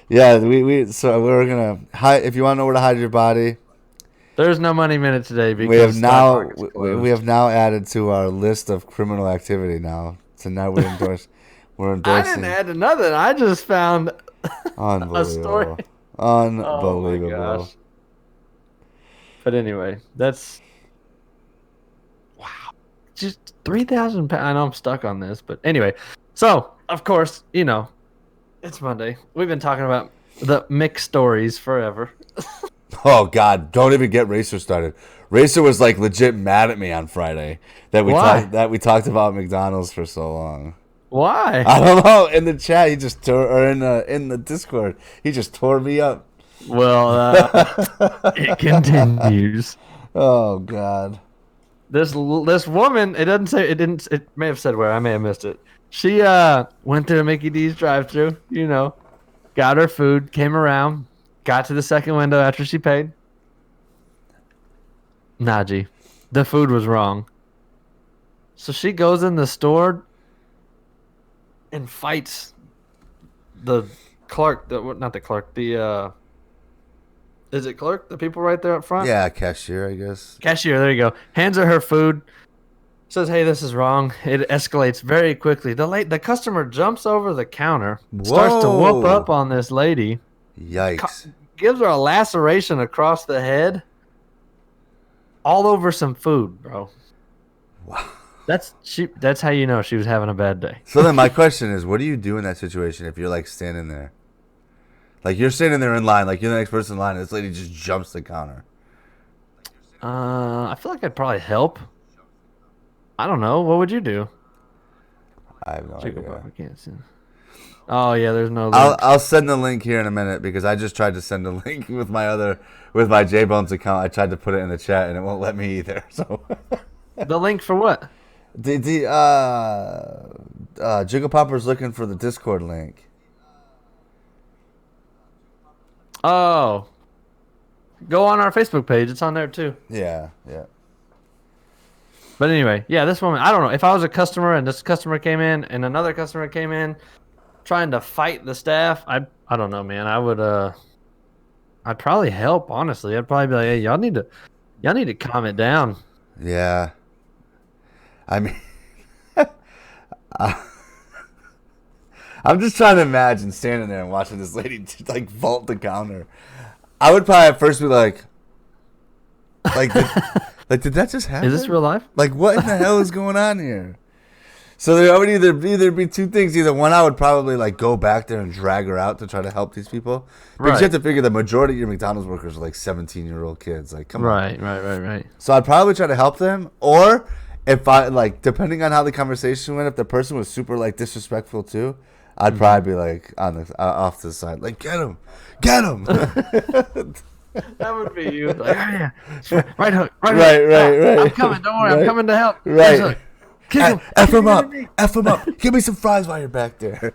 Yeah, so we're gonna hide. If you want to know where to hide your body, There's no money minute today because we have stock now market's closed. we have now added to our list of criminal activity now. So now we're I endorsing. didn't add another. I just found Unbelievable. a story. Unbelievable. Oh my gosh. But anyway, that's wow. Just 3,000 pounds. I know I'm stuck on this, but anyway. So of course, you know, it's Monday. We've been talking about the mixed stories forever. Oh God! Don't even get Racer started. Racer was like legit mad at me on Friday that we talked about McDonald's for so long. Why? I don't know. In the chat, he just in the Discord, he just tore me up. Well, it continues. Oh God! This woman, it doesn't say, it may have said where, I may have missed it. She went through a Mickey D's drive-thru, you know, got her food, came around, got to the second window after she paid. Najee, the food was wrong. So she goes in the store and fights the clerk, not the clerk, is it clerk? The people right there up front? Yeah, cashier, I guess. Cashier, there you go. Hands her food. Says, "Hey, this is wrong." It escalates very quickly. The customer jumps over the counter, starts to whoop Whoa. up on this lady, Yikes! gives her a laceration across the head, all over some food, bro. Wow. That's how you know she was having a bad day. So then my question is, what do you do in that situation if you're like standing there? Like you're standing there in line, like you're the next person in line, and this lady just jumps the counter. I feel like I'd probably help. I don't know. What would you do? I have no idea. I can't see. Oh yeah, there's no. I'll send the link here in a minute because I just tried to send a link with my J-Bones account. I tried to put it in the chat and it won't let me either. So The link for what? Jiggle Popper's looking for the Discord link. Oh, go on our Facebook page. It's on there too. Yeah. But anyway, yeah, this woman, I don't know. If I was a customer and this customer came in and another customer came in trying to fight the staff, I don't know, man. I'd probably help, honestly. I'd probably be like, "Hey, y'all need to calm it down." Yeah. I mean, I'm just trying to imagine standing there and watching this lady like vault the counter. I would probably at first be like, did that just happen? Is this real life? Like, what in the hell is going on here? So there would either be two things. Either one, I would probably like go back there and drag her out to try to help these people. Because you have to figure the majority of your McDonald's workers are like 17-year-old kids. Like, come on. Right. So I'd probably try to help them, or if I like, depending on how the conversation went, if the person was super like disrespectful too, I'd probably be like on the off to the side, like get him. That would be you. Like, oh, yeah. Right hook. Right. I'm coming. Don't worry. Right. I'm coming to help. Right. Kick him. F him up. F him up. Give me some fries while you're back there.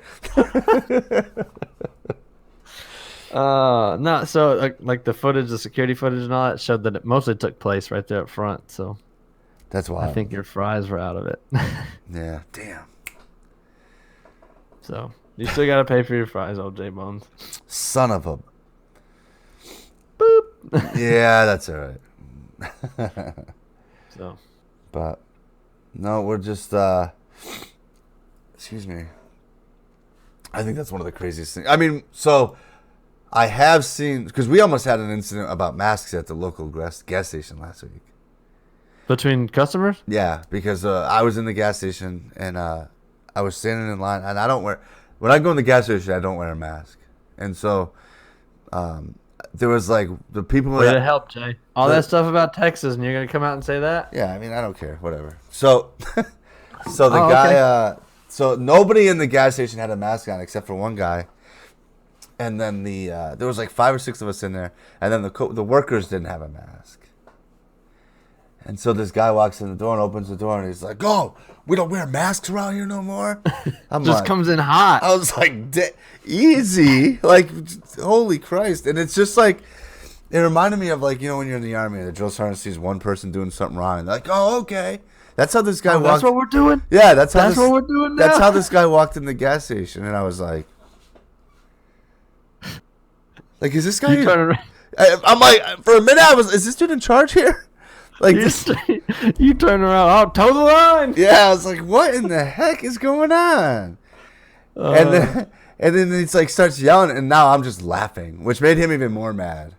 No. So like the footage, the security footage, and all that showed that it mostly took place right there up front. So That's wild. I think your fries were out of it. Yeah. Damn. So you still gotta pay for your fries, old J Bones. Son of a. Boop. Yeah, that's all right. So But no, we're just. Excuse me. I think that's one of the craziest things. I mean, so I have seen, because we almost had an incident about masks at the local gas station last week. between customers, Yeah, because I was in the gas station and I was standing in line, and I don't wear. When I go in the gas station, I don't wear a mask, and so there was like the people. way to help, Jay. All that stuff about Texas, and you're gonna come out and say that? Yeah, I mean, I don't care, whatever. So, so the Oh, guy, okay. so nobody in the gas station had a mask on except for one guy, and then there was like 5 or 6 of us in there, and then the workers didn't have a mask. And so this guy walks in the door and opens the door, and he's like, "Oh, we don't wear masks around here no more." I'm Just like, comes in hot. I was like, easy, like, holy Christ. And it's just like, it reminded me of, like, you know, when you're in the army and the drill sergeant sees one person doing something wrong, and they're like, "Oh, okay." That's how this guy walked. That's what we're doing? Yeah, that's what we're doing now? That's how this guy walked in the gas station, and I was like, is this guy? You turn around. I'm like, for a minute, is this dude in charge here? Like, You turn around. Oh, toe the line. yeah, I was like, what in the heck is going on? And then he's like starts yelling, and now I'm just laughing, which made him even more mad.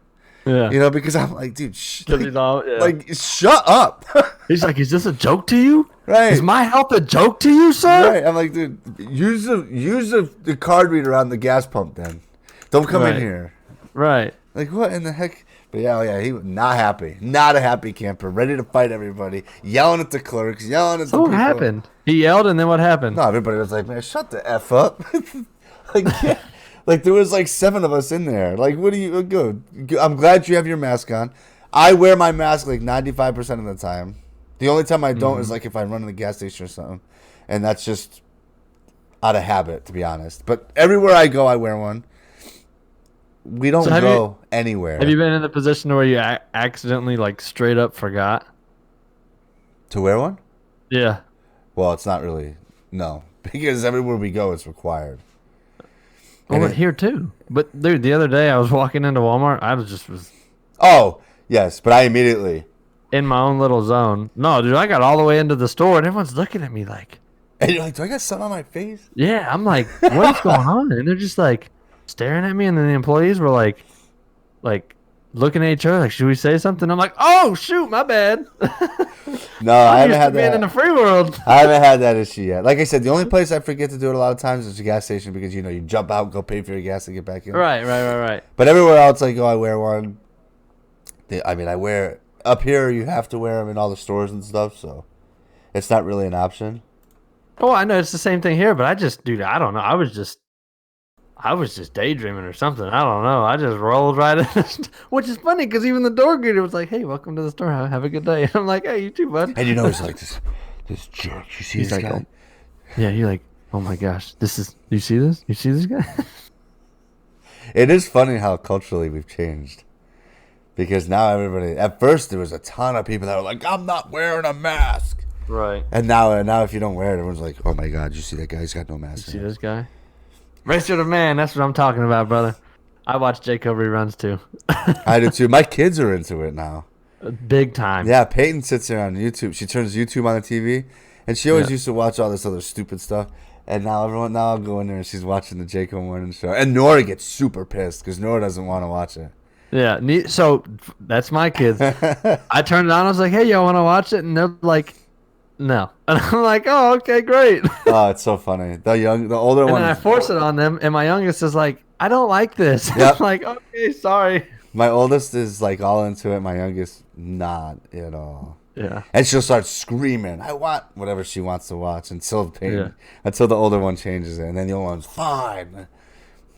Yeah. You know, because I'm like, dude, Yeah. like, shut up. He's like, is this a joke to you? Right. Is my health a joke to you, sir? Right. I'm like, dude, use the card reader on the gas pump then. Don't come in here. Right. Like, what in the heck? But yeah, he was not happy. Not a happy camper. Ready to fight everybody. Yelling at the clerks. Yelling at the people. So what happened? He yelled, and then what happened? No, everybody was like, man, shut the F up. Like, yeah. Like, there was like 7 of us in there. Like, what do you go? I'm glad you have your mask on. I wear my mask like 95% of the time. The only time I don't is like if I run to the gas station or something. And that's just out of habit, to be honest. But everywhere I go, I wear one. We don't go anywhere. Have you been in the position where you accidentally, like, straight up forgot? To wear one? Yeah. Well, it's not really. No. Because everywhere we go, it's required. Well, here too. But dude, the other day I was walking into Walmart. I was Oh, yes. But I immediately. in my own little zone. No, dude, I got all the way into the store, and everyone's looking at me like, And you're like, do I got something on my face? yeah. I'm like, what is going on? And they're just like staring at me, and then the employees were like looking at each other, like, should we say something? I'm like, oh shoot, my bad. No, I haven't had being that. in the free world. I haven't had that issue yet. Like I said, the only place I forget to do it a lot of times is the gas station because, you know, you jump out, go pay for your gas, and get back in. Right. But everywhere else I go, I wear one. I wear up here. You have to wear them in all the stores and stuff, so it's not really an option. Oh, I know it's the same thing here, but I don't know. I was just daydreaming or something. I don't know. I just rolled right in, which is funny because even the door greeter was like, "Hey, welcome to the store. Have a good day." And I'm like, "Hey, you too, bud." And you know, he's like this jerk. You see He's this like, guy? Yeah, you're like, "Oh my gosh, you see this? You see this guy?" It is funny how culturally we've changed. Because now everybody, at first there was a ton of people that were like, "I'm not wearing a mask." Right. And now if you don't wear it, everyone's like, "Oh my God, you see that guy? He's got no mask." You see this guy? Race to the man. That's what I'm talking about, brother. I watch Jayko reruns too. I do too. My kids are into it now. Big time. Yeah, Peyton sits there on YouTube. She turns YouTube on the TV, and she always used to watch all this other stupid stuff. And now I'll go in there and she's watching the Jayko Morning Show. And Nora gets super pissed because Nora doesn't want to watch it. Yeah. So that's my kids. I turned it on. I was like, "Hey, y'all want to watch it?" And they're like, "No." And I'm like, "Oh, okay, great." Oh, it's so funny. The older one. And then I force it on them, and my youngest is like, "I don't like this." Yep. I'm like, "Okay, sorry." My oldest is like all into it. My youngest, not at all. Yeah. And she'll start screaming, "I want whatever she wants to watch," until the older one changes it, and then the older one's fine.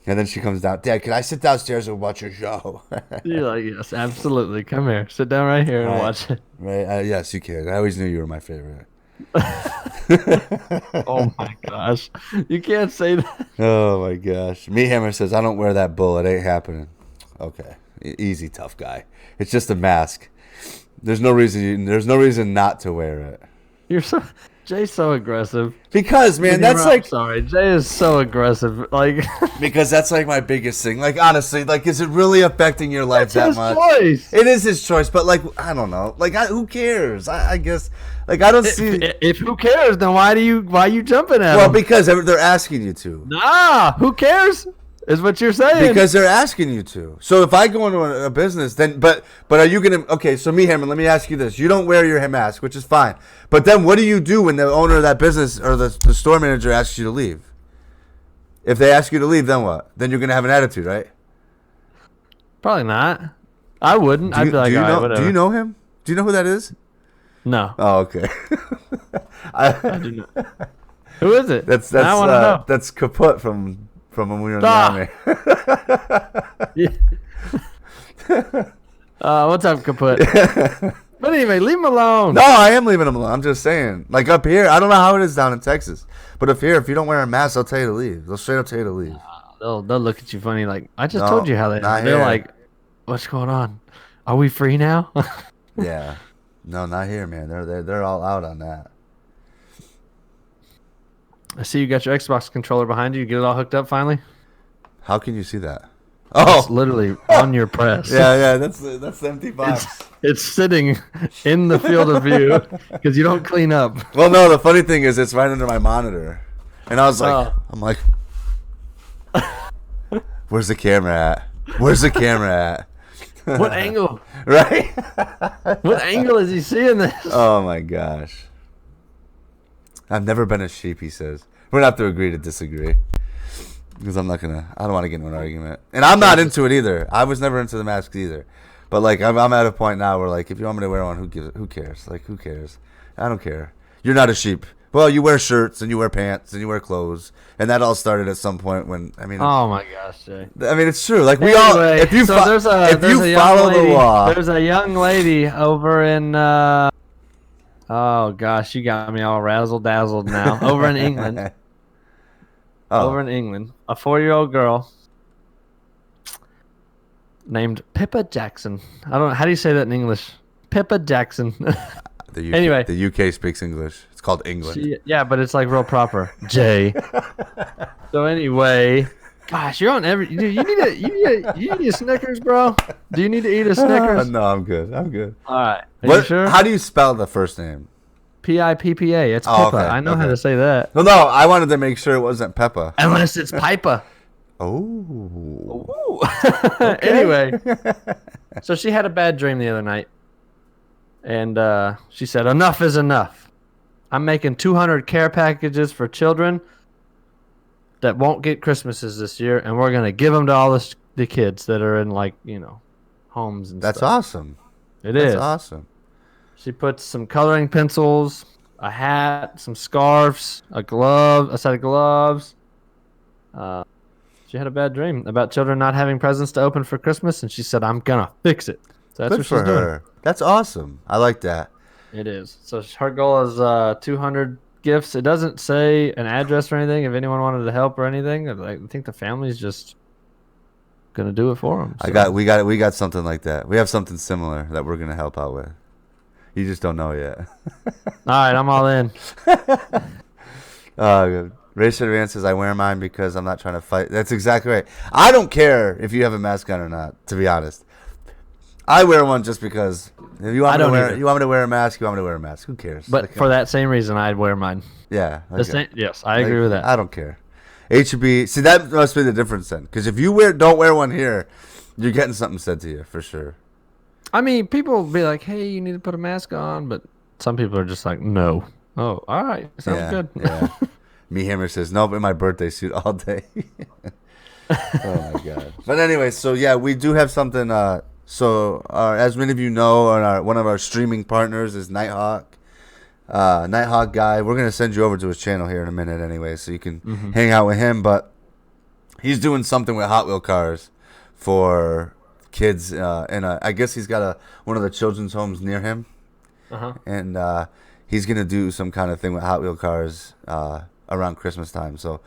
And then she comes down, "Dad, can I sit downstairs and watch your show?" You're like, "Yes, absolutely. Come here. Sit down right here and watch it." Right? Yes, you can. I always knew you were my favorite. Oh my gosh. You can't say that. Oh my gosh. Meat Hammer says, "I don't wear that bull. It ain't happening." Okay. Easy, tough guy. It's just a mask. There's no reason not to wear it. Jay's so aggressive. Because, man, that's like... Sorry, Jay is so aggressive. Like, because that's like my biggest thing. Like, honestly, like, is it really affecting your life that much? Choice. It is his choice, but like, I don't know. Like, who cares? I guess, like, I don't see. If who cares, then why you jumping at him? Well, because they're asking you to. Nah, who cares? Is what you're saying. Because they're asking you to. So if I go into a business, then but are you gonna? Okay, so Herman, let me ask you this: you don't wear your mask, which is fine. But then what do you do when the owner of that business or the store manager asks you to leave? If they ask you to leave, then what? Then you're gonna have an attitude, right? Probably not. I wouldn't. I'd be like, all right, whatever. Do you know him? Do you know who that is? No. Oh, okay. I do not. Who is it? That's I want to know. That's Kaput from when we were in the army. What's up, Kaput? But anyway, leave him alone. No, I am leaving him alone. I'm just saying. Like up here, I don't know how it is down in Texas. But up here, if you don't wear a mask, they'll tell you to leave. They'll straight up tell you to leave. They'll look at you funny like, I just told you how they are. They're like, what's going on? Are we free now? Yeah. No, not here, man. They're all out on that. I see you got your Xbox controller behind you. You get it all hooked up finally? How can you see that? Oh, it's literally on your press. Yeah, that's the empty box. It's sitting in the field of view because you don't clean up. Well, no, the funny thing is it's right under my monitor. And I was like, I'm like, where's the camera at? Where's the camera at? What angle? Right? What angle is he seeing this? Oh, my gosh. I've never been a sheep, he says. We're going to have to agree to disagree. Because I don't want to get into an argument. And I'm not into it either. I was never into the masks either. But, like, I'm at a point now where, like, if you want me to wear one, who cares? Like, who cares? I don't care. You're not a sheep. Well, you wear shirts, and you wear pants, and you wear clothes. And that all started at some point when, I mean... Oh, my gosh, Jay. I mean, it's true. Like, we all... If you follow the law... There's a young lady over in... oh, gosh, you got me all razzle-dazzled now. Over in England. Over in England. A 4-year-old girl named Pippa Jackson. I don't know. How do you say that in English? Pippa Jackson. Anyway. The UK speaks English. It's called England. Yeah, but it's like real proper. Jay. So anyway, gosh, you're on every... Dude, you need a Snickers, bro? Do you need to eat a Snickers? No, I'm good. All right. Are you sure? How do you spell the first name? P-I-P-P-A. It's Pippa. Okay, I know how to say that. No, I wanted to make sure it wasn't Peppa. Unless it's Pipa. Oh. Anyway, so she had a bad dream the other night. And she said, enough is enough. I'm making 200 care packages for children that won't get Christmases this year. And we're going to give them to all the kids that are in, like, homes and stuff. That's awesome. That's awesome. She put some coloring pencils, a hat, some scarves, a set of gloves. She had a bad dream about children not having presents to open for Christmas, and she said, I'm going to fix it. So that's Good what for she's her. Doing. That's awesome. I like that. It is. So her goal is 200 gifts. It doesn't say an address or anything if anyone wanted to help or anything. I think the family's just going to do it for them. So. We got something like that. We have something similar that we're going to help out with. You just don't know yet. All right, I'm all in. Racer Van says, I wear mine because I'm not trying to fight. That's exactly right. I don't care if you have a mask on or not, to be honest. I wear one just because if you want me to wear a mask, you want me to wear a mask. Who cares? But for that same reason, I'd wear mine. Yeah. Yes, I agree with that. I don't care. HB, see, that must be the difference then. Because if you don't wear one here, you're getting something said to you, for sure. I mean, people will be like, hey, you need to put a mask on, but some people are just like, no. Oh, all right. Sounds good. Yeah. Hammer says, nope, in my birthday suit all day. Oh, my God. But anyway, so, yeah, we do have something. As many of you know, one of our streaming partners is Nighthawk. Nighthawk guy. We're going to send you over to his channel here in a minute anyway, so you can hang out with him. But he's doing something with Hot Wheel cars for kids, and I guess he's got one of the children's homes near him, and he's gonna do some kind of thing with Hot Wheel cars around Christmas time. So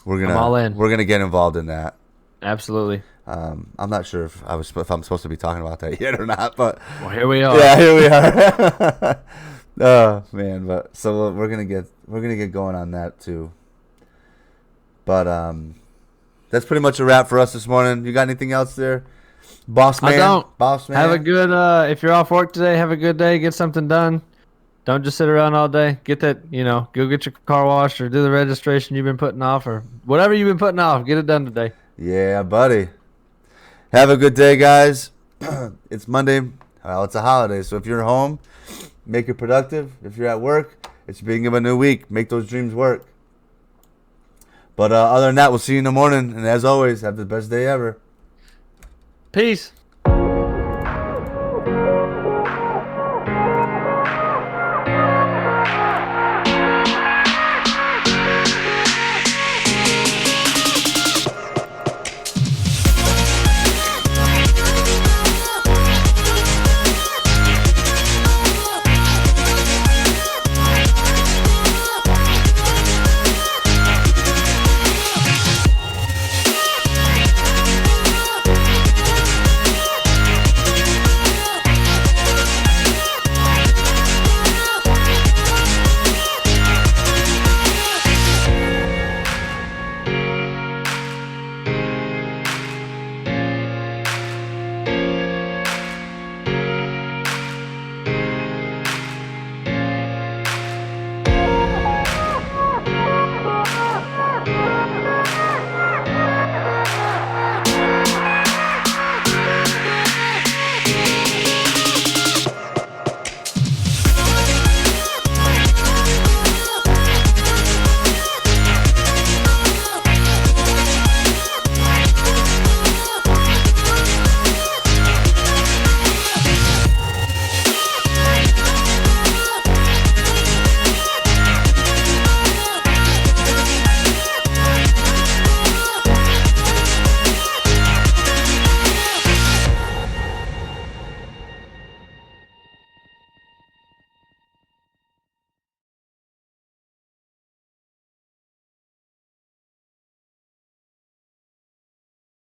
we're gonna get involved in that. Absolutely. I'm not sure if I'm supposed to be talking about that yet or not, but well, here we are. Yeah, here we are. Oh man, but so we're gonna get going on that too. But that's pretty much a wrap for us this morning. You got anything else there, boss man? I don't. Boss man. Have a good. If you're off work today, have a good day. Get something done. Don't just sit around all day. Get that. Go get your car washed or do the registration you've been putting off or whatever you've been putting off. Get it done today. Yeah, buddy. Have a good day, guys. It's Monday. Well, it's a holiday, so if you're home, make it productive. If you're at work, it's the beginning of a new week. Make those dreams work. But other than that, we'll see you in the morning. And as always, have the best day ever. Peace.